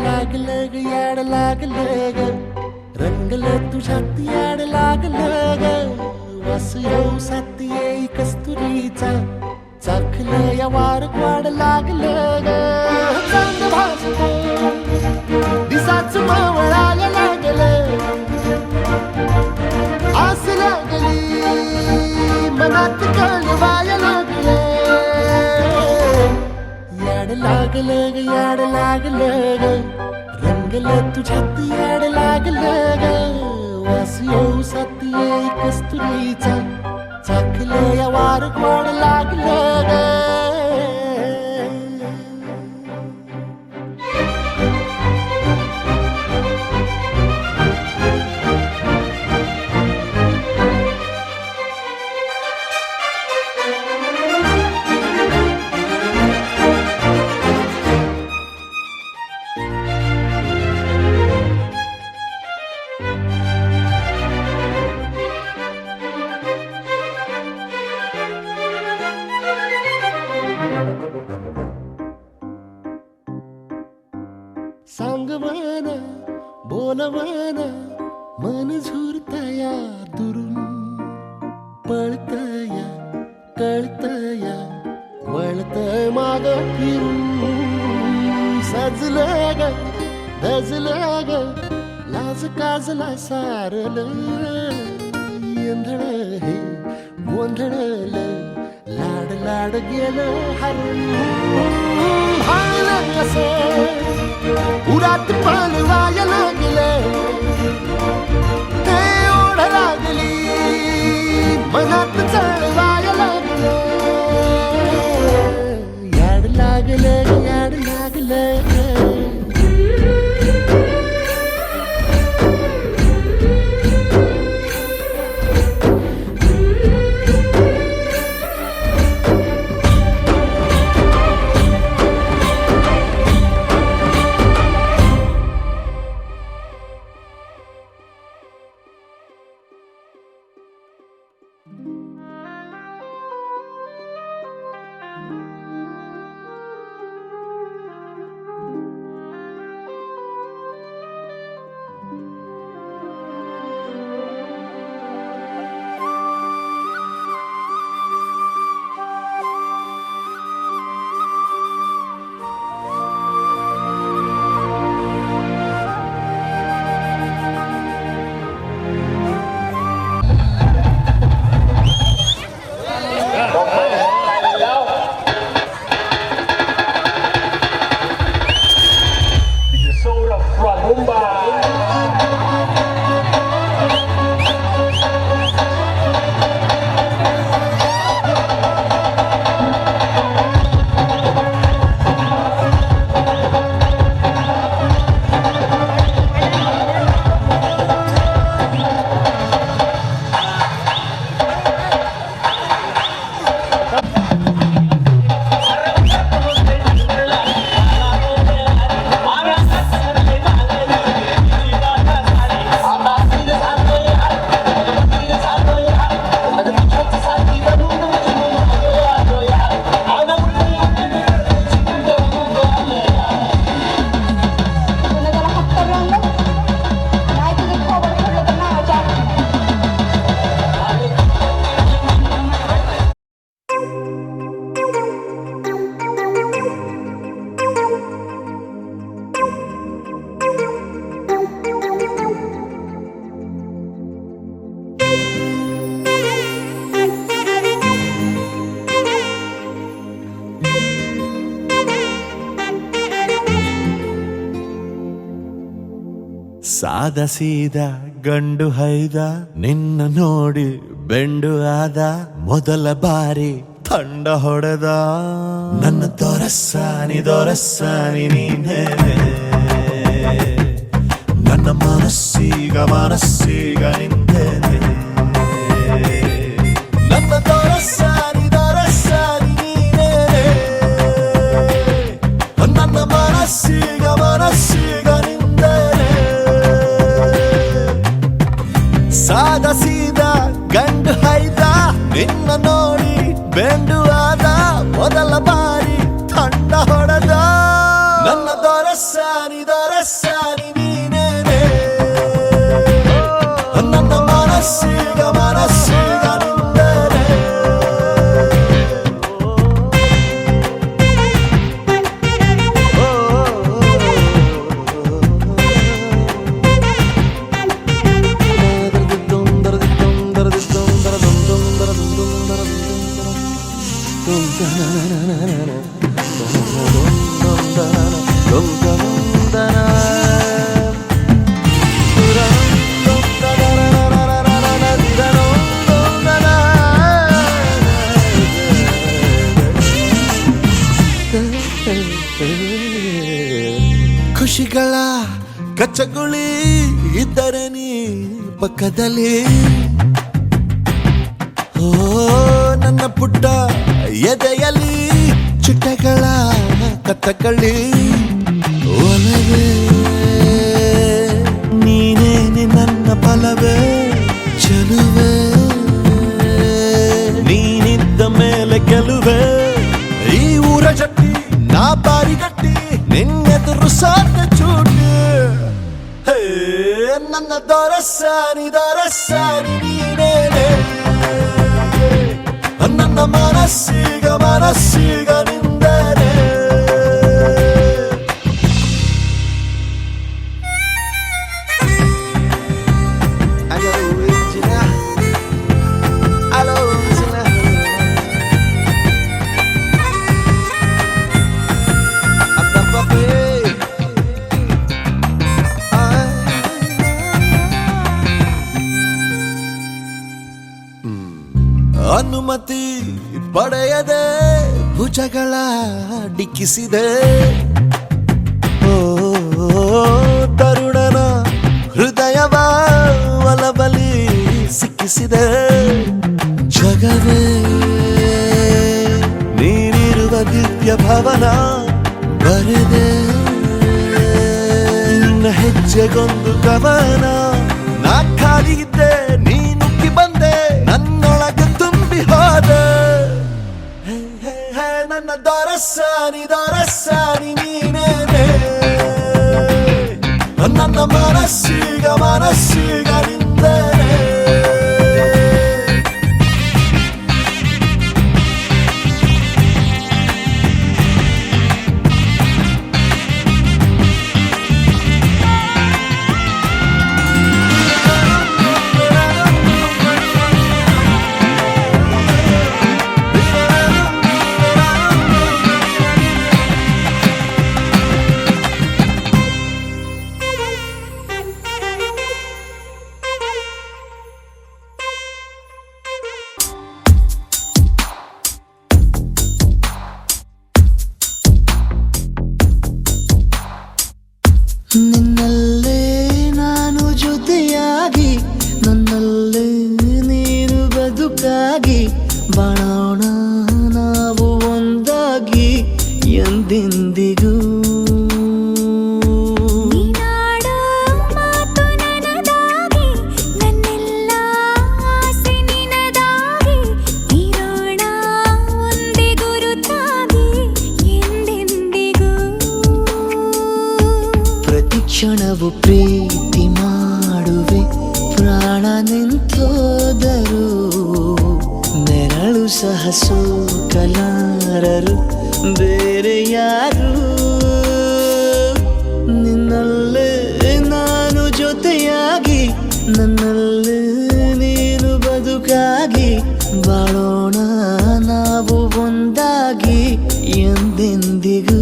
लागलं ग याड लागलं ग रंगलं तुझ्यात याड लागलं ग वास येऊ साथ येई कस्तुरीचा चाखलं या वार वाड लागलं ग चांद भाजलं दिसाच मावळायला लागलं आस लागली मनात कळवायला लागलं याड लागलं ग याड लागलं ग रंगलं तुझ्यात याड लागलं ग वास येऊ साथ येई कस्तुरीचा चाखलं या वार वाड लागलं ग सांगवाना बोलवाना मन झुरतया दुरून पळतया कळतया वळतय माग फिरून सजलं ग दजलं ग लाज काजला सारलं येंधळ हे गोंधळलं लाड लाड गेलं हरून भाळलं असं उरात पालवाया लागलं ते ओढ लागली मनात चळवाया लागलं याड लागलं याड लागलं ಸಾದ ಸೀದ ಗಂಡು ಹೈದ ನಿನ್ನ ನೋಡಿ ಬೆಂಡು ಆದ ಮೊದಲ ಬಾರಿ ತಂಡ ಹೊಡೆದ ನನ್ನ ದೊರಸ್ಸಾನಿ ನೀನೇನೆ ನನ್ನ ಮನಸ್ಸೀಗ ನಿಂದೇನೆ ನನ್ನ ದೊರಸ್ಸಾನಿ ನೀನೇನೆ ನನ್ನ ಮನಸ್ಸೀಗ ನಿಂದೇನೆ ಸಾದ ಸೀದ ಗಂಡು ಹೈದ ನಿನ್ನ ನೋಡಿ ಬೆಂಡು ಆದ ಮೊದಲ ಬಾರಿ ತಂಡ ಹೊಡೆದ ನನ್ನ ದೊರಸ್ಸಾನಿ ದೊರಸಾನಿ ನೀನೇನೆ ನನ್ನ ಮನಸ್ಸೀಗ ಮನಸ್ಸೀಗ ನಿಂದನೆ ಖುಷಿಗಳ ಕಚ್ಚಗುಳಿ ಇದ್ದರೆ ನೀ ಪಕ್ಕದಲ್ಲಿ ಓ ನನ್ನ ಪುಟ್ಟ ಎದೆಯಲ್ಲಿ ಚಿಟ್ಟೆಗಳ ಕತ್ತಕಳ್ಳಿ ಒಲವೇ ನೀನೇನೆ ನನ್ನ ಬಲವೇ ಚೆಲುವೆ ನೀನಿದ್ದ ಮೇಲೆ ಗೆಲುವೆ ಈ ಊರ ಜಟ್ಟಿ ನಾ ಬಾರಿಗಟ್ಟಿ ನಿನ್ನೆದುರು ಸಾಧ್ಯ ಚೂಟಿ ಹೇ ನನ್ನ ದೊರಸಾನಿ ನೀನೇನೆ ನನ್ನ ಮನಸ್ಸೀಗ ಮನಸ್ಸೀಗ ನಿಂದನೆ ಅನುಮತಿ ಪಡೆಯದೆ ಭುಜಗಳ ಡಿಕ್ಕಿಸಿದೆ ಓ ತರುಣನ ಹೃದಯವ ಒಲಬಲಿ ಸಿಕ್ಕಿಸಿದೆ ಜಗವೇ ನೀನಿರುವ ದಿವ್ಯ ಭವನ ಬರೆದೆ ನಿನ್ನ ಹೆಜ್ಜೆಗೊಂದು ಕವನ ನಾ ಖಾಲಿ ಇದ್ದೆ ನೀ ನುಗ್ಗಿ ಬಂದೆ ನನ್ನೊಳಗೆ ತುಂಬಿ ಹೋದೆ ನನ್ನ ದೊರಸಾನಿ ನೀನೇನೆ ನನ್ನ ಮನಸ್ಸೀಗ ಮನಸ್ಸೀಗ ನಿಂದನೆ ನಿನ್ನಲ್ಲೇ ನಾನು ಜೊತೆಯಾಗಿ ನನ್ನಲ್ಲೇ ನೀನು ಬದುಕಾಗಿ ಬಾಳೋಣ ನಾವು ಒಂದಾಗಿ ಎಂದೆಂದಿಗೂ ಕ್ಷಣವು ಪ್ರೀತಿ ಮಾಡುವೆ ಪ್ರಾಣ ನಿಂತೋದರು ನೆರಳು ಸಹ ಸೋಕಲಾರರು ಬೇರೆ ಯಾರು ನಿನ್ನಲ್ಲೇ ನಾನು ಜೊತೆಯಾಗಿ ನನ್ನಲ್ಲೇ ನೀನು ಬದುಕಾಗಿ ಬಾಳೋಣ ನಾವು ಒಂದಾಗಿ ಎಂದೆಂದಿಗೂ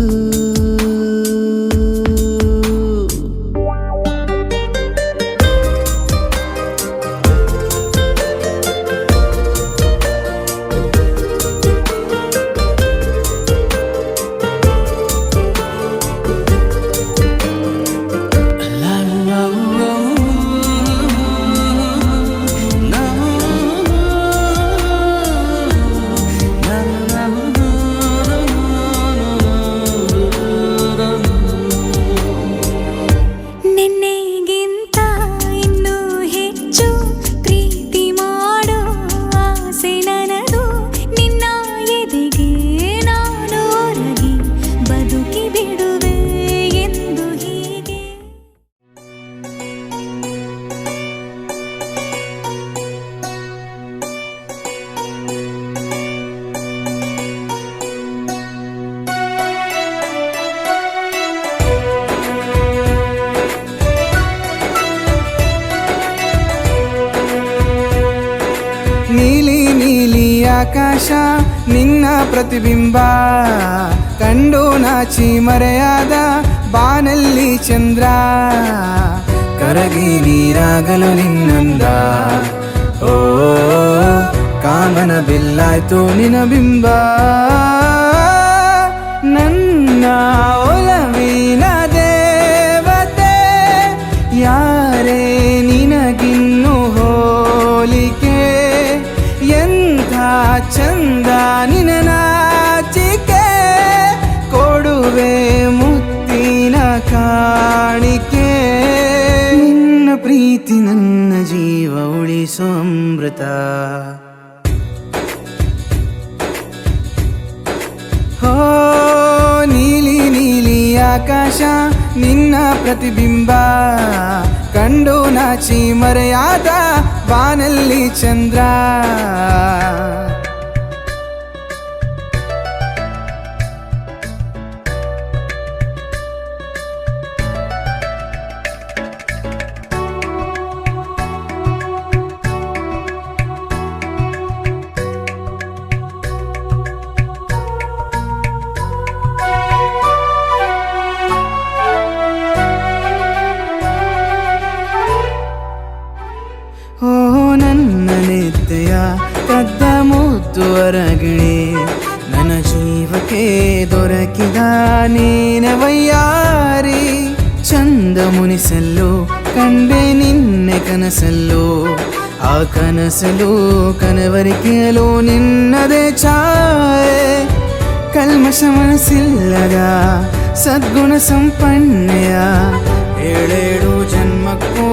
ಆಕಾಶ ನಿನ್ನ ಪ್ರತಿಬಿಂಬ ಕಂಡು ನಾಚಿ ಮರೆಯಾದ ಬಾನಲ್ಲಿ ಚಂದ್ರ ಕರಗಿ ನೀರಾಗಲು ನಿನ್ನಂದ ಓ ಕಾಮನ ಬಿಲ್ಲಾಯ್ತು ನಿನ ಬಿಂಬ ನನ್ನ ಒಲವಿನ ದೇವತೆ ಯಾರೇ ನಿನಗಿನ್ನು ಹೋಲಿಕೆ ಎಂಥ ಚಂದ ನಿನ ನಾಚಿಕೆ ಕೊಡುವೆ ಮುತ್ತಿನ ಕಾಣಿಕೆ ನಿನ್ನ ಪ್ರೀತಿ ನನ್ನ ಜೀವ ಉಳಿಸೋ ಅಮೃತ ಹೋ ನೀಲಿ ನೀಲಿ ಆಕಾಶ ನಿನ್ನ ಪ್ರತಿಬಿಂಬ ಕಂಡು ನಾಚಿ ಮರೆಯಾದ ಬಾನಲ್ಲಿ ಚಂದ್ರ ಓ ನನ್ನ ನಿತ್ಯ ಕದ್ದ ಮುದ್ದು ಹೊರಗಿಣಿ ನನ್ನ ಜೀವಕ್ಕೆ ದೊರಕಿದ ನೀನವಯ್ಯಾರಿ ಚಂದ ಮುನಿಸಲು ಕಂಡೆ ನಿನ್ನೆ ಕನಸಲ್ಲೂ ಆ ಕನಸಲು ಕನವರಿಕೆಯಲು ನಿನ್ನದೇ ಛಾಯೆ ಕಲ್ಮಶ ಮನಸ್ಸಿಲ್ಲದ ಸದ್ಗುಣ ಸಂಪನ್ನೆಯ ಏಳೇಳು ಜನ್ಮಕ್ಕೂ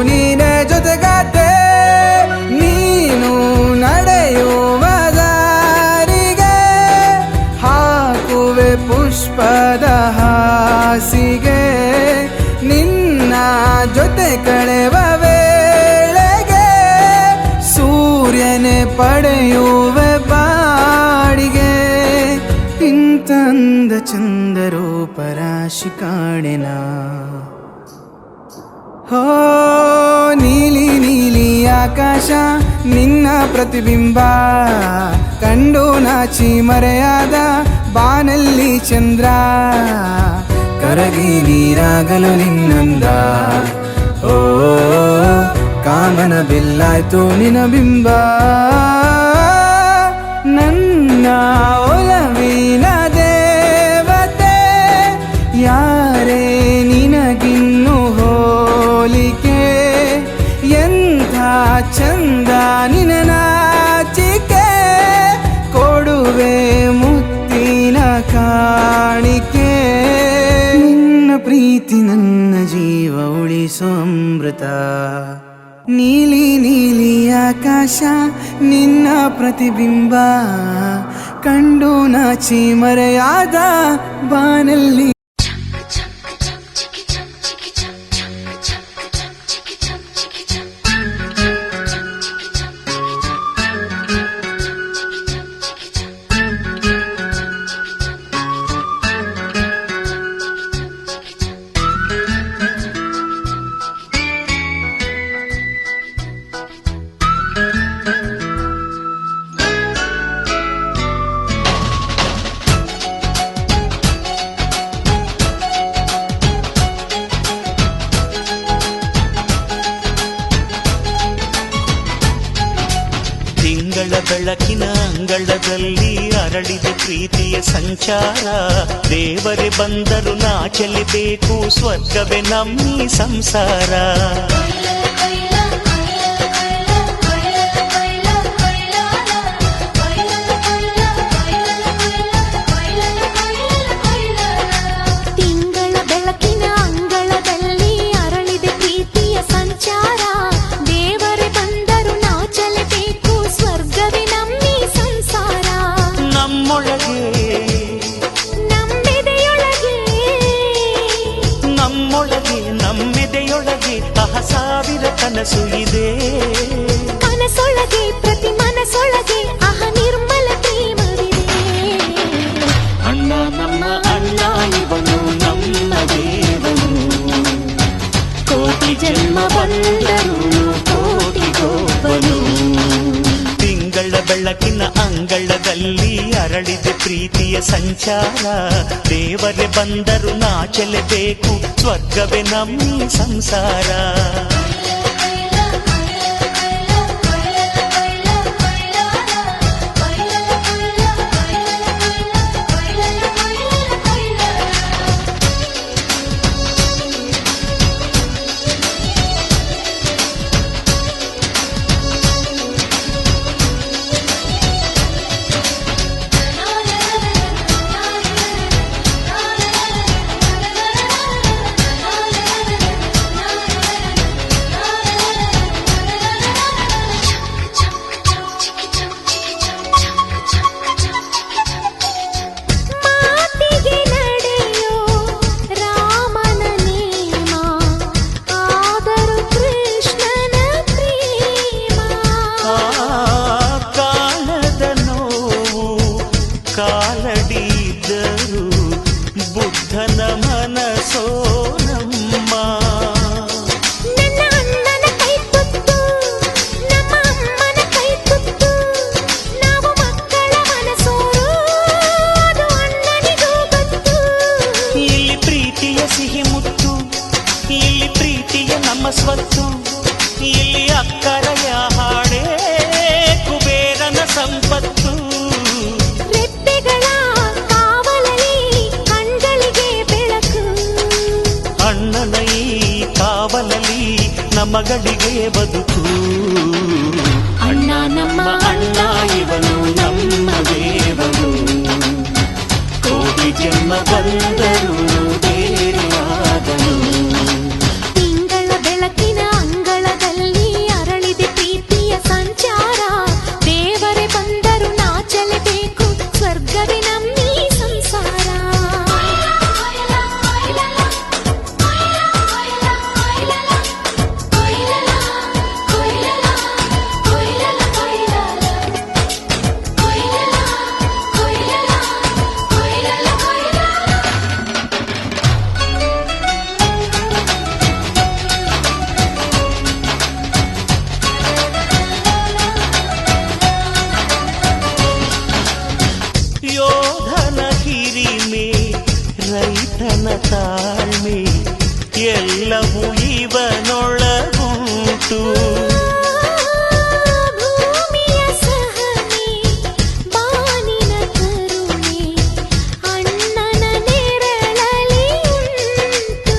ನೀನೇ ಜೊತೆಗಾತೆ ನೀನು ನಡೆಯುವ ದಾರಿಗೆ ಹಾಕುವೆ ಪುಷ್ಪದ ಹಾಸಿಗೆ ನಿನ್ನ ಜೊತೆ ಕಳೆವ ವೇಳೆಗೆ ಸೂರ್ಯನೇ ಪಡೆಯುವೆ ಬಾಡಿಗೆ ಇಂಥ ಅಂದ ಚಂದ ರೂಪರಾಶಿ ಕಾಣೆನ ಹೋ ನೀಲಿ ನೀಲಿ ಆಕಾಶ ನಿನ್ನ ಪ್ರತಿಬಿಂಬ ಕಂಡು ನಾಚಿ ಮರೆಯಾದ ಬಾನಲ್ಲಿ ಚಂದ್ರ ಕರಗಿ ನೀರಾಗಲು ನಿನ್ನಂದ ಓ ಕಾಮನ ಬಿಲ್ಲಾಯ್ತು ನಿನ ಬಿಂಬ ನನ್ನ ಒಲವಿನ ದೇವತೆ ಯಾರೇ ನಿನಗಿನ್ನು ಹೋಲಿಕೆ ಎಂಥ ಚಂದ ನಿನ ನಾಚಿಕೆ ಕೊಡುವೆ ಮುತ್ತಿನ ಕಾಣಿಕೆ ನಿನ್ನ ಪ್ರೀತಿ ನನ್ನ ಜೀವ ಉಳಿಸೋ ಅಮೃತ ನೀಲಿ ನೀಲಿ ಆಕಾಶ ನಿನ್ನ ಪ್ರತಿಬಿಂಬ ಕಂಡು ನಾಚಿ ಮರೆಯಾದ ಬಾನಲ್ಲಿ ಬೆಳಕಿನ ಅಂಗಳದಲ್ಲಿ ಅರಳಿದ ಪ್ರೀತಿಯ ಸಂಚಾರ ದೇವರೇ ಬಂದರು ನಾಚಲಿಬೇಕು ಸ್ವರ್ಗವೇ ನಮ್ಮಿ ಸಂಸಾರ ತಿಂಗಳ ಬೆಳಕಿನ ಅಂಗಳದಲ್ಲಿ ಅರಳಿದ ಪ್ರೀತಿಯ ಸಂಚಾರ ದೇವರೇ ಬಂದರು ನಾಚಲೇಬೇಕು ಸ್ವರ್ಗವೇ ನಮ್ಮಿ ಸಂಸಾರ ನಮ್ಮೊಳಗೆ ನಮ್ಮೆದೆಯೊಳಗೆ ಅಹಸಾರ ಅಂಗಳದಲ್ಲಿ ಅರಳಿದೆ ಪ್ರೀತಿಯ ಸಂಚಾರ. ದೇವರೇ ಬಂದರು ನಾಚಲೇಬೇಕು, ಸ್ವರ್ಗವೇ ನಮ್ಮಿ ಸಂಸಾರ. ಕಾಲಡಿದ್ದರು ಬುದ್ಧನ ಮನಸೋ ನಮ್ಮ. ನನ್ನ ಅಣ್ಣನ ಕೈ ತುತ್ತು, ನಮ್ಮ ಅಮ್ಮನ ಕೈ ತುತ್ತು, ನಾವು ಮಕ್ಕಳ ಮನಸೋರು, ಅದು ಅಣ್ಣನಿಗೂ ಗೊತ್ತು. ಇಲ್ಲಿ ಪ್ರೀತಿಯ ಸಿಹಿ ಮುತ್ತು, ಇಲ್ಲಿ ಪ್ರೀತಿಯ ನಮ್ಮ ಸ್ವತ್ತು, ಇಲ್ಲಿ ಅಕ್ಕರೆಯ ಹಾಡೇ ಕುಬೇರನ ಸಂಪತ್ತು. ಅಣ್ಣನ ಈ ಕಾವಲಲ್ಲಿ ನಮಗಳಿಗೆ ಬದುಕು. ಅಣ್ಣ ನಮ್ಮ ಅಣ್ಣ ಇವನು ನಮ್ಮ ದೇವನು, ಕೋಟಿ ಜನ್ಮ ಬಂದರು ಬೇರೆಯಾದನು. ತಿಂಗಳ ಬೆಳಕಿನ ಅಂಗಳದಲ್ಲಿ ಅರಳಿದೆ ಪ್ರೀತಿಯ ಸಂಚಾರ. ದೇವರೇ ಬಂದರು ನಾಚಲೇಬೇಕು, ಸ್ವರ್ಗವೇ ನಮ್ಮಿ ಸಂಸಾರ. ಯೋಧನ ಹಿರಿಮೆ, ರೈತನ ತಾಳ್ಮೆ, ಎಲ್ಲವೂ ಇವನೊಳಗುಂಟು. ಭೂಮಿಯ ಸಹನೆ, ಬಾನಿನ ಕರುಣೆ, ಅಣ್ಣನ ನೆರಳಲ್ಲಿ ಉಂಟು.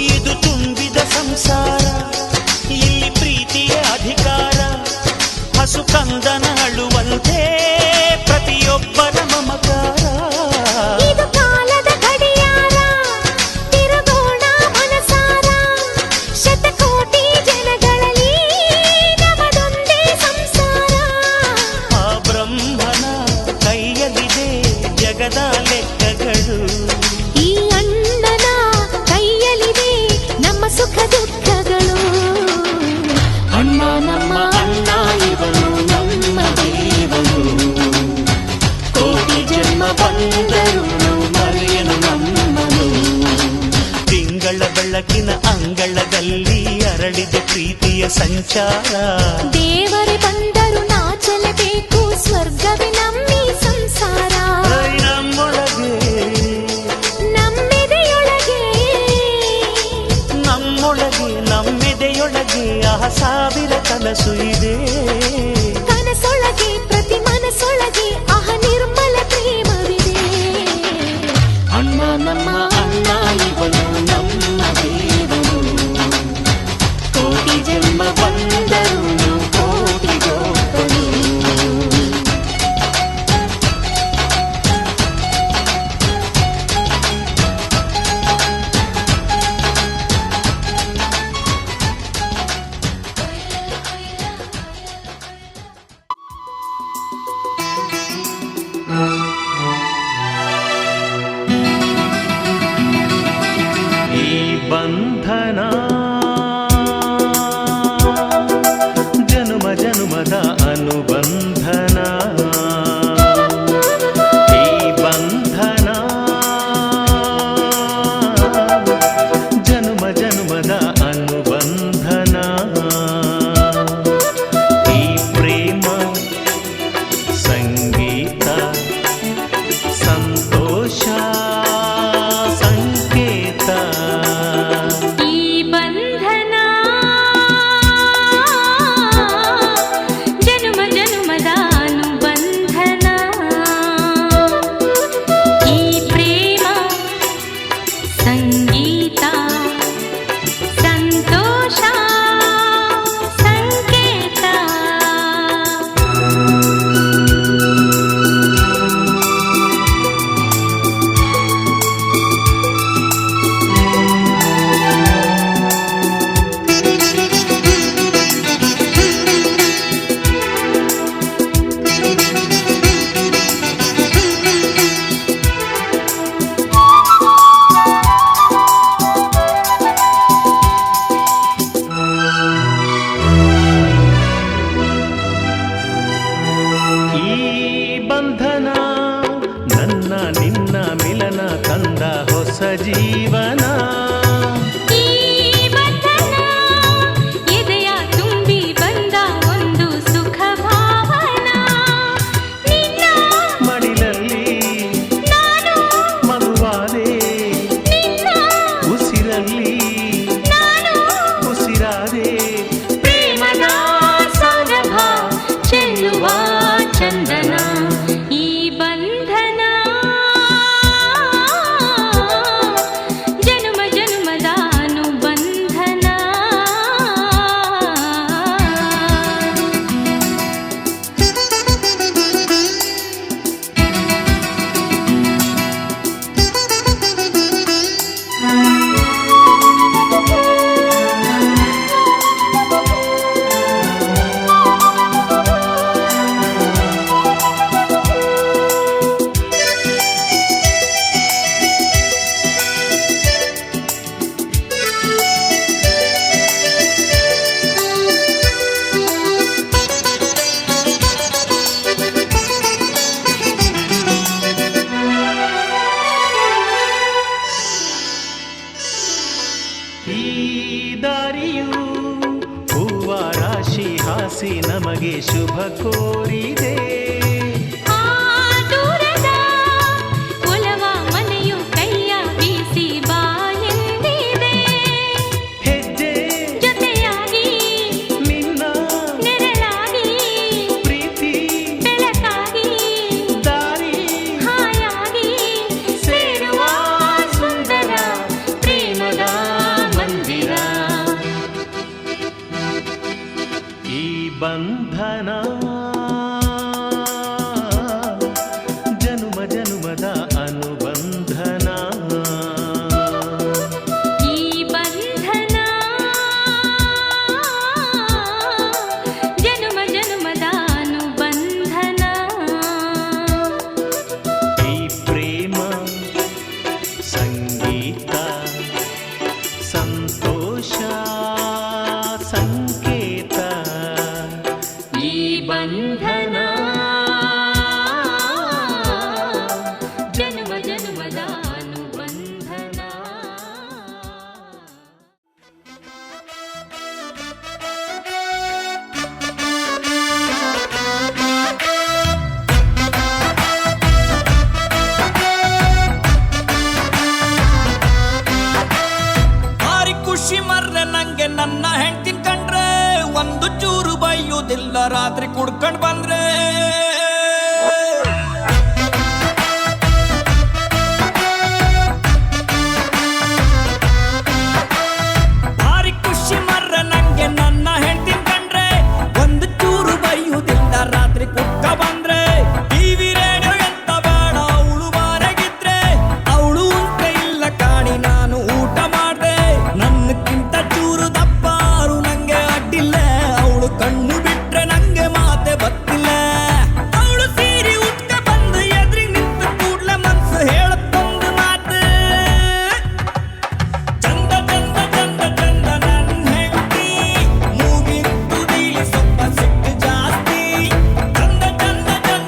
ಇದು ತುಂಬಿದ ಸಂಸಾರ, ಇಲ್ಲಿ ಪ್ರೀತಿಯ ಅಧಿಕಾರ. ಹಸು ಕಂದನ ಅಳುವಂತೆ ಪ್ರತಿಯೊಬ್ಬರ ಮಮಕಾರ. ಇದು ಕಾಲದ ಗಡಿಯಾರ, ತಿರುಗೋಣ ಮನಸಾರ. ಶತಕೋಟಿ ಜನಗಳಲ್ಲಿ ನಮದೊಂದೇ ಸಂಸಾರ. ಆ ಬ್ರಹ್ಮನ ಕೈಯಲ್ಲಿದೆ ಜಗದ ಲೆಕ್ಕಗಳು. ಈ ಅಣ್ಣನ ಕೈಯಲ್ಲಿದೆ ನಮ್ಮ ಸುಖ ದುಃಖಗಳು. ಅಣ್ಣ ನಮ್ಮ ಅಣ್ಣ ಇವನು ನಮ್ಮ ದೇವನು, ಕೋಟಿ ಜನ್ಮ ಬಂದರು ಮರೆಯನು ನಮ್ಮನು. ತಿಂಗಳ ಬೆಳಕಿನ ಅಂಗಳದಲ್ಲಿ ಅರಳಿದೆ ಪ್ರೀತಿಯ ಸಂಚಾರ. ದೇವರೇ ಬಂದರು ನಾಚಲೇಬೇಕು, ಸ್ವರ್ಗವೇ ನಮ್ಮಿ ಸಂಸಾರ. ನಮ್ಮೊಳಗೆ ನಮ್ಮೆದೆಯೊಳಗೆ ನಮ್ಮೊಳಗೆ ನಮ್ಮೆದೆಯೊಳಗೆ ಆ ಸಾವಿರ ಕನಸು ಇದೆ. ಕನಸೊಳಗೆ ಪ್ರತಿ ಮನಸೊಳಗೆ ಆಹ ನಿರ್ಮಲ ಪ್ರೇಮವಿದೆ. ಅಣ್ಣ ನಮ್ಮ ಅಣ್ಣ ಇವನು ನಮ್ಮ ದೇವನು, ಕೋಟಿ ಜನ್ಮ ಬಂದರು ಬಂಧನ ನನ್ನ ನಿನ್ನ ಮಿಲನ ತಂದ ಹೊಸ ಜೀವನ. ಈ ಬಂಧನ ಎದೆಯ ತುಂಬಿ ಬಂದ ಒಂದು ಸುಖ ಭಾವನಾ. ನಿನ್ನ ಮಡಿಲಲ್ಲಿ ನಾನು ಮಗುವಾದೆ, ನಿನ್ನ ಉಸಿರಲ್ಲಿ ನಾನು ಉಸಿರಾದೆ. ಪ್ರೇಮದ ಸೌರಭ ಚೆಲ್ಲುವ ಚಂದನ. ಈ ಬಂಧನ ಜನುಮ ಜನುಮದ ಅನುಬಂಧನ. ಈ ದಾರಿಯು ಹೂವ ರಾಶಿ ಹಾಸಿ ನಮಗೆ ಶುಭ ಕೋರಿದೆ. ಆ ದೂರದ ಒಲವ ಮನೆಯು ಕೈಯ ಬೀಸಿ ಬಾ ಎಂದಿದೆ. ಹೆಜ್ಜೆ ಜೊತೆಯಾಗಿ ನಿನ್ನ ನೆರಳಾಗಿ ಪ್ರೀತಿ ಬೆಳಕಾಗಿ ದಾರಿ ಹಾಯಾಗಿ ಸೇರುವ ಸುಂದರ ಪ್ರೇಮದ ಮಂದಿರ. ಈ ಬಂಧನ ಜನುಮ ಜನುಮದ ಅನುಬಂಧನ. ಈ ಬಂಧನ ಜನುಮ ಜನುಮದ ಅನುಬಂಧನ. ಈ ಪ್ರೇಮ ಸಂಗೀತ ಸಂತೋಷ ಸಂಕೇತ. ಈ ಬಂಧನ ಜನುಮ ಜನುಮದ ಅನುಬಂಧನ. ಭಾರಿ ಖುಷಿ ಮರ್ರೆ ನಂಗೆ ನನ್ನ ಹೆಂಡ್ತಿನ್ ಕಂಡ್ರೆ. ಒಂದು ಚೂರು ಬೈಯುವುದಿಲ್ಲ ರಾತ್ರಿ ಕುಡ್ಕೊಂಡ್ ಬಂದ್ರೆ. ಭಾರಿ ಖುಷಿ ಮರ್ರೆ ನಂಗೆ ನನ್ನ ಹೆಂಡ್ತಿನ್ ಕಂಡ್ರೆ. ಒಂದು ಚೂರು ಬೈಯುವುದಿಲ್ಲ ರಾತ್ರಿ ಕುಡ್ಕ ಬಂದ್ರೆ. ಟಿವಿ ರೇಡಿಯೋ ಎಂತ ಬೇಡ ಅವಳು ಮನೆಗಿದ್ರೆ. ಅವಳು ಉಂಟ ಇಲ್ಲ ಕಾಣಿ ನಾನು ಊಟ ಮಾಡ್ದೆ. ನನ್ನಕ್ಕಿಂತ ಚೂರು ದಪ್ಪಾರು ನಂಗೆ ಅಡ್ಡಿಲ್ಲ. ಅವಳು ಕಣ್ಣು ಬಿಟ್ರೆ ನಂಗೆ ಮಾತೆ ಬತ್ತಿಲ್ಲ. ಅವಳು ಸೀರೆ ಉಟ್ಕ ಬಂದು ಎದ್ರಿಗೆ ನಿಂತು ಕೂಡ್ಲೆ ಮನ್ಸು ಹೇಳತ್ತೊಂದು ಮಾತು. ಚಂದ ಚಂದ ಚಂದ ಚಂದ ನನ್ನ ಹೆಂಡ್ತಿ. ಮೂಗಿನ ತುದಿಲಿ ಸ್ವಲ್ಪ ಸಿಟ್ಟು ಜಾಸ್ತಿ. ಚಂದ ಚಂದ ಚಂದ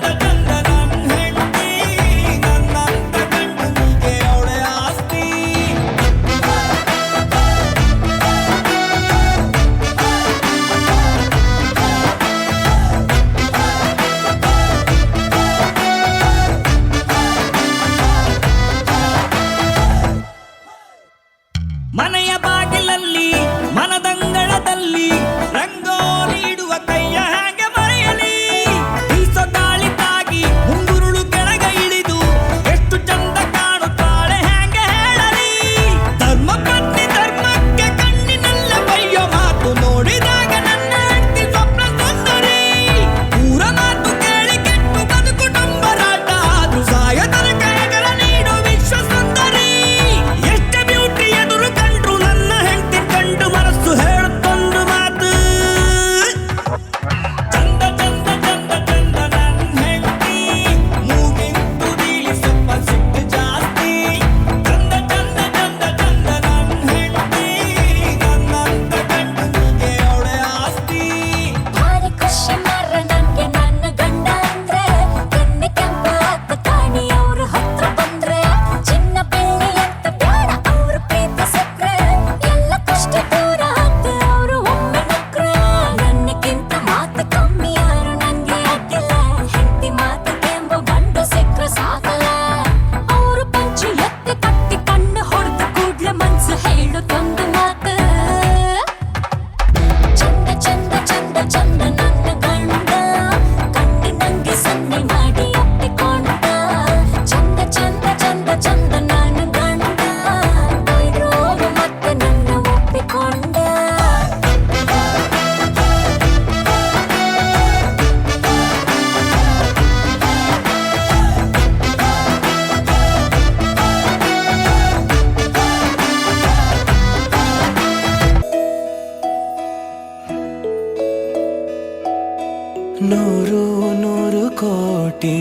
ಕೋಟಿ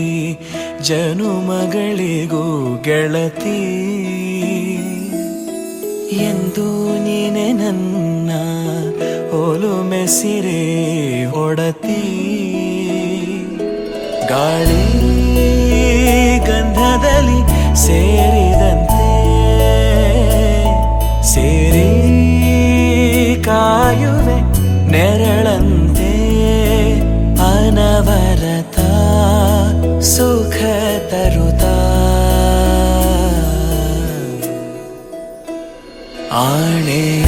ಜನುಮಗಳಿಗೂ ಗೆಳತಿ ಎಂದು ನೀನೆ ನನ್ನ ಒಲುಮೆ ಸಿರೆ ಒಡತಿ ಗಾಳಿ ಗಂಧದಲ್ಲಿ ಸೇರಿದಂತೆ ಸೇರಿ ಕಾಯುವೆ ನೆರಳಂತೆ ಅನವರತ ಸುಖ ತರುತ್ತಾ ಆಣೆಯ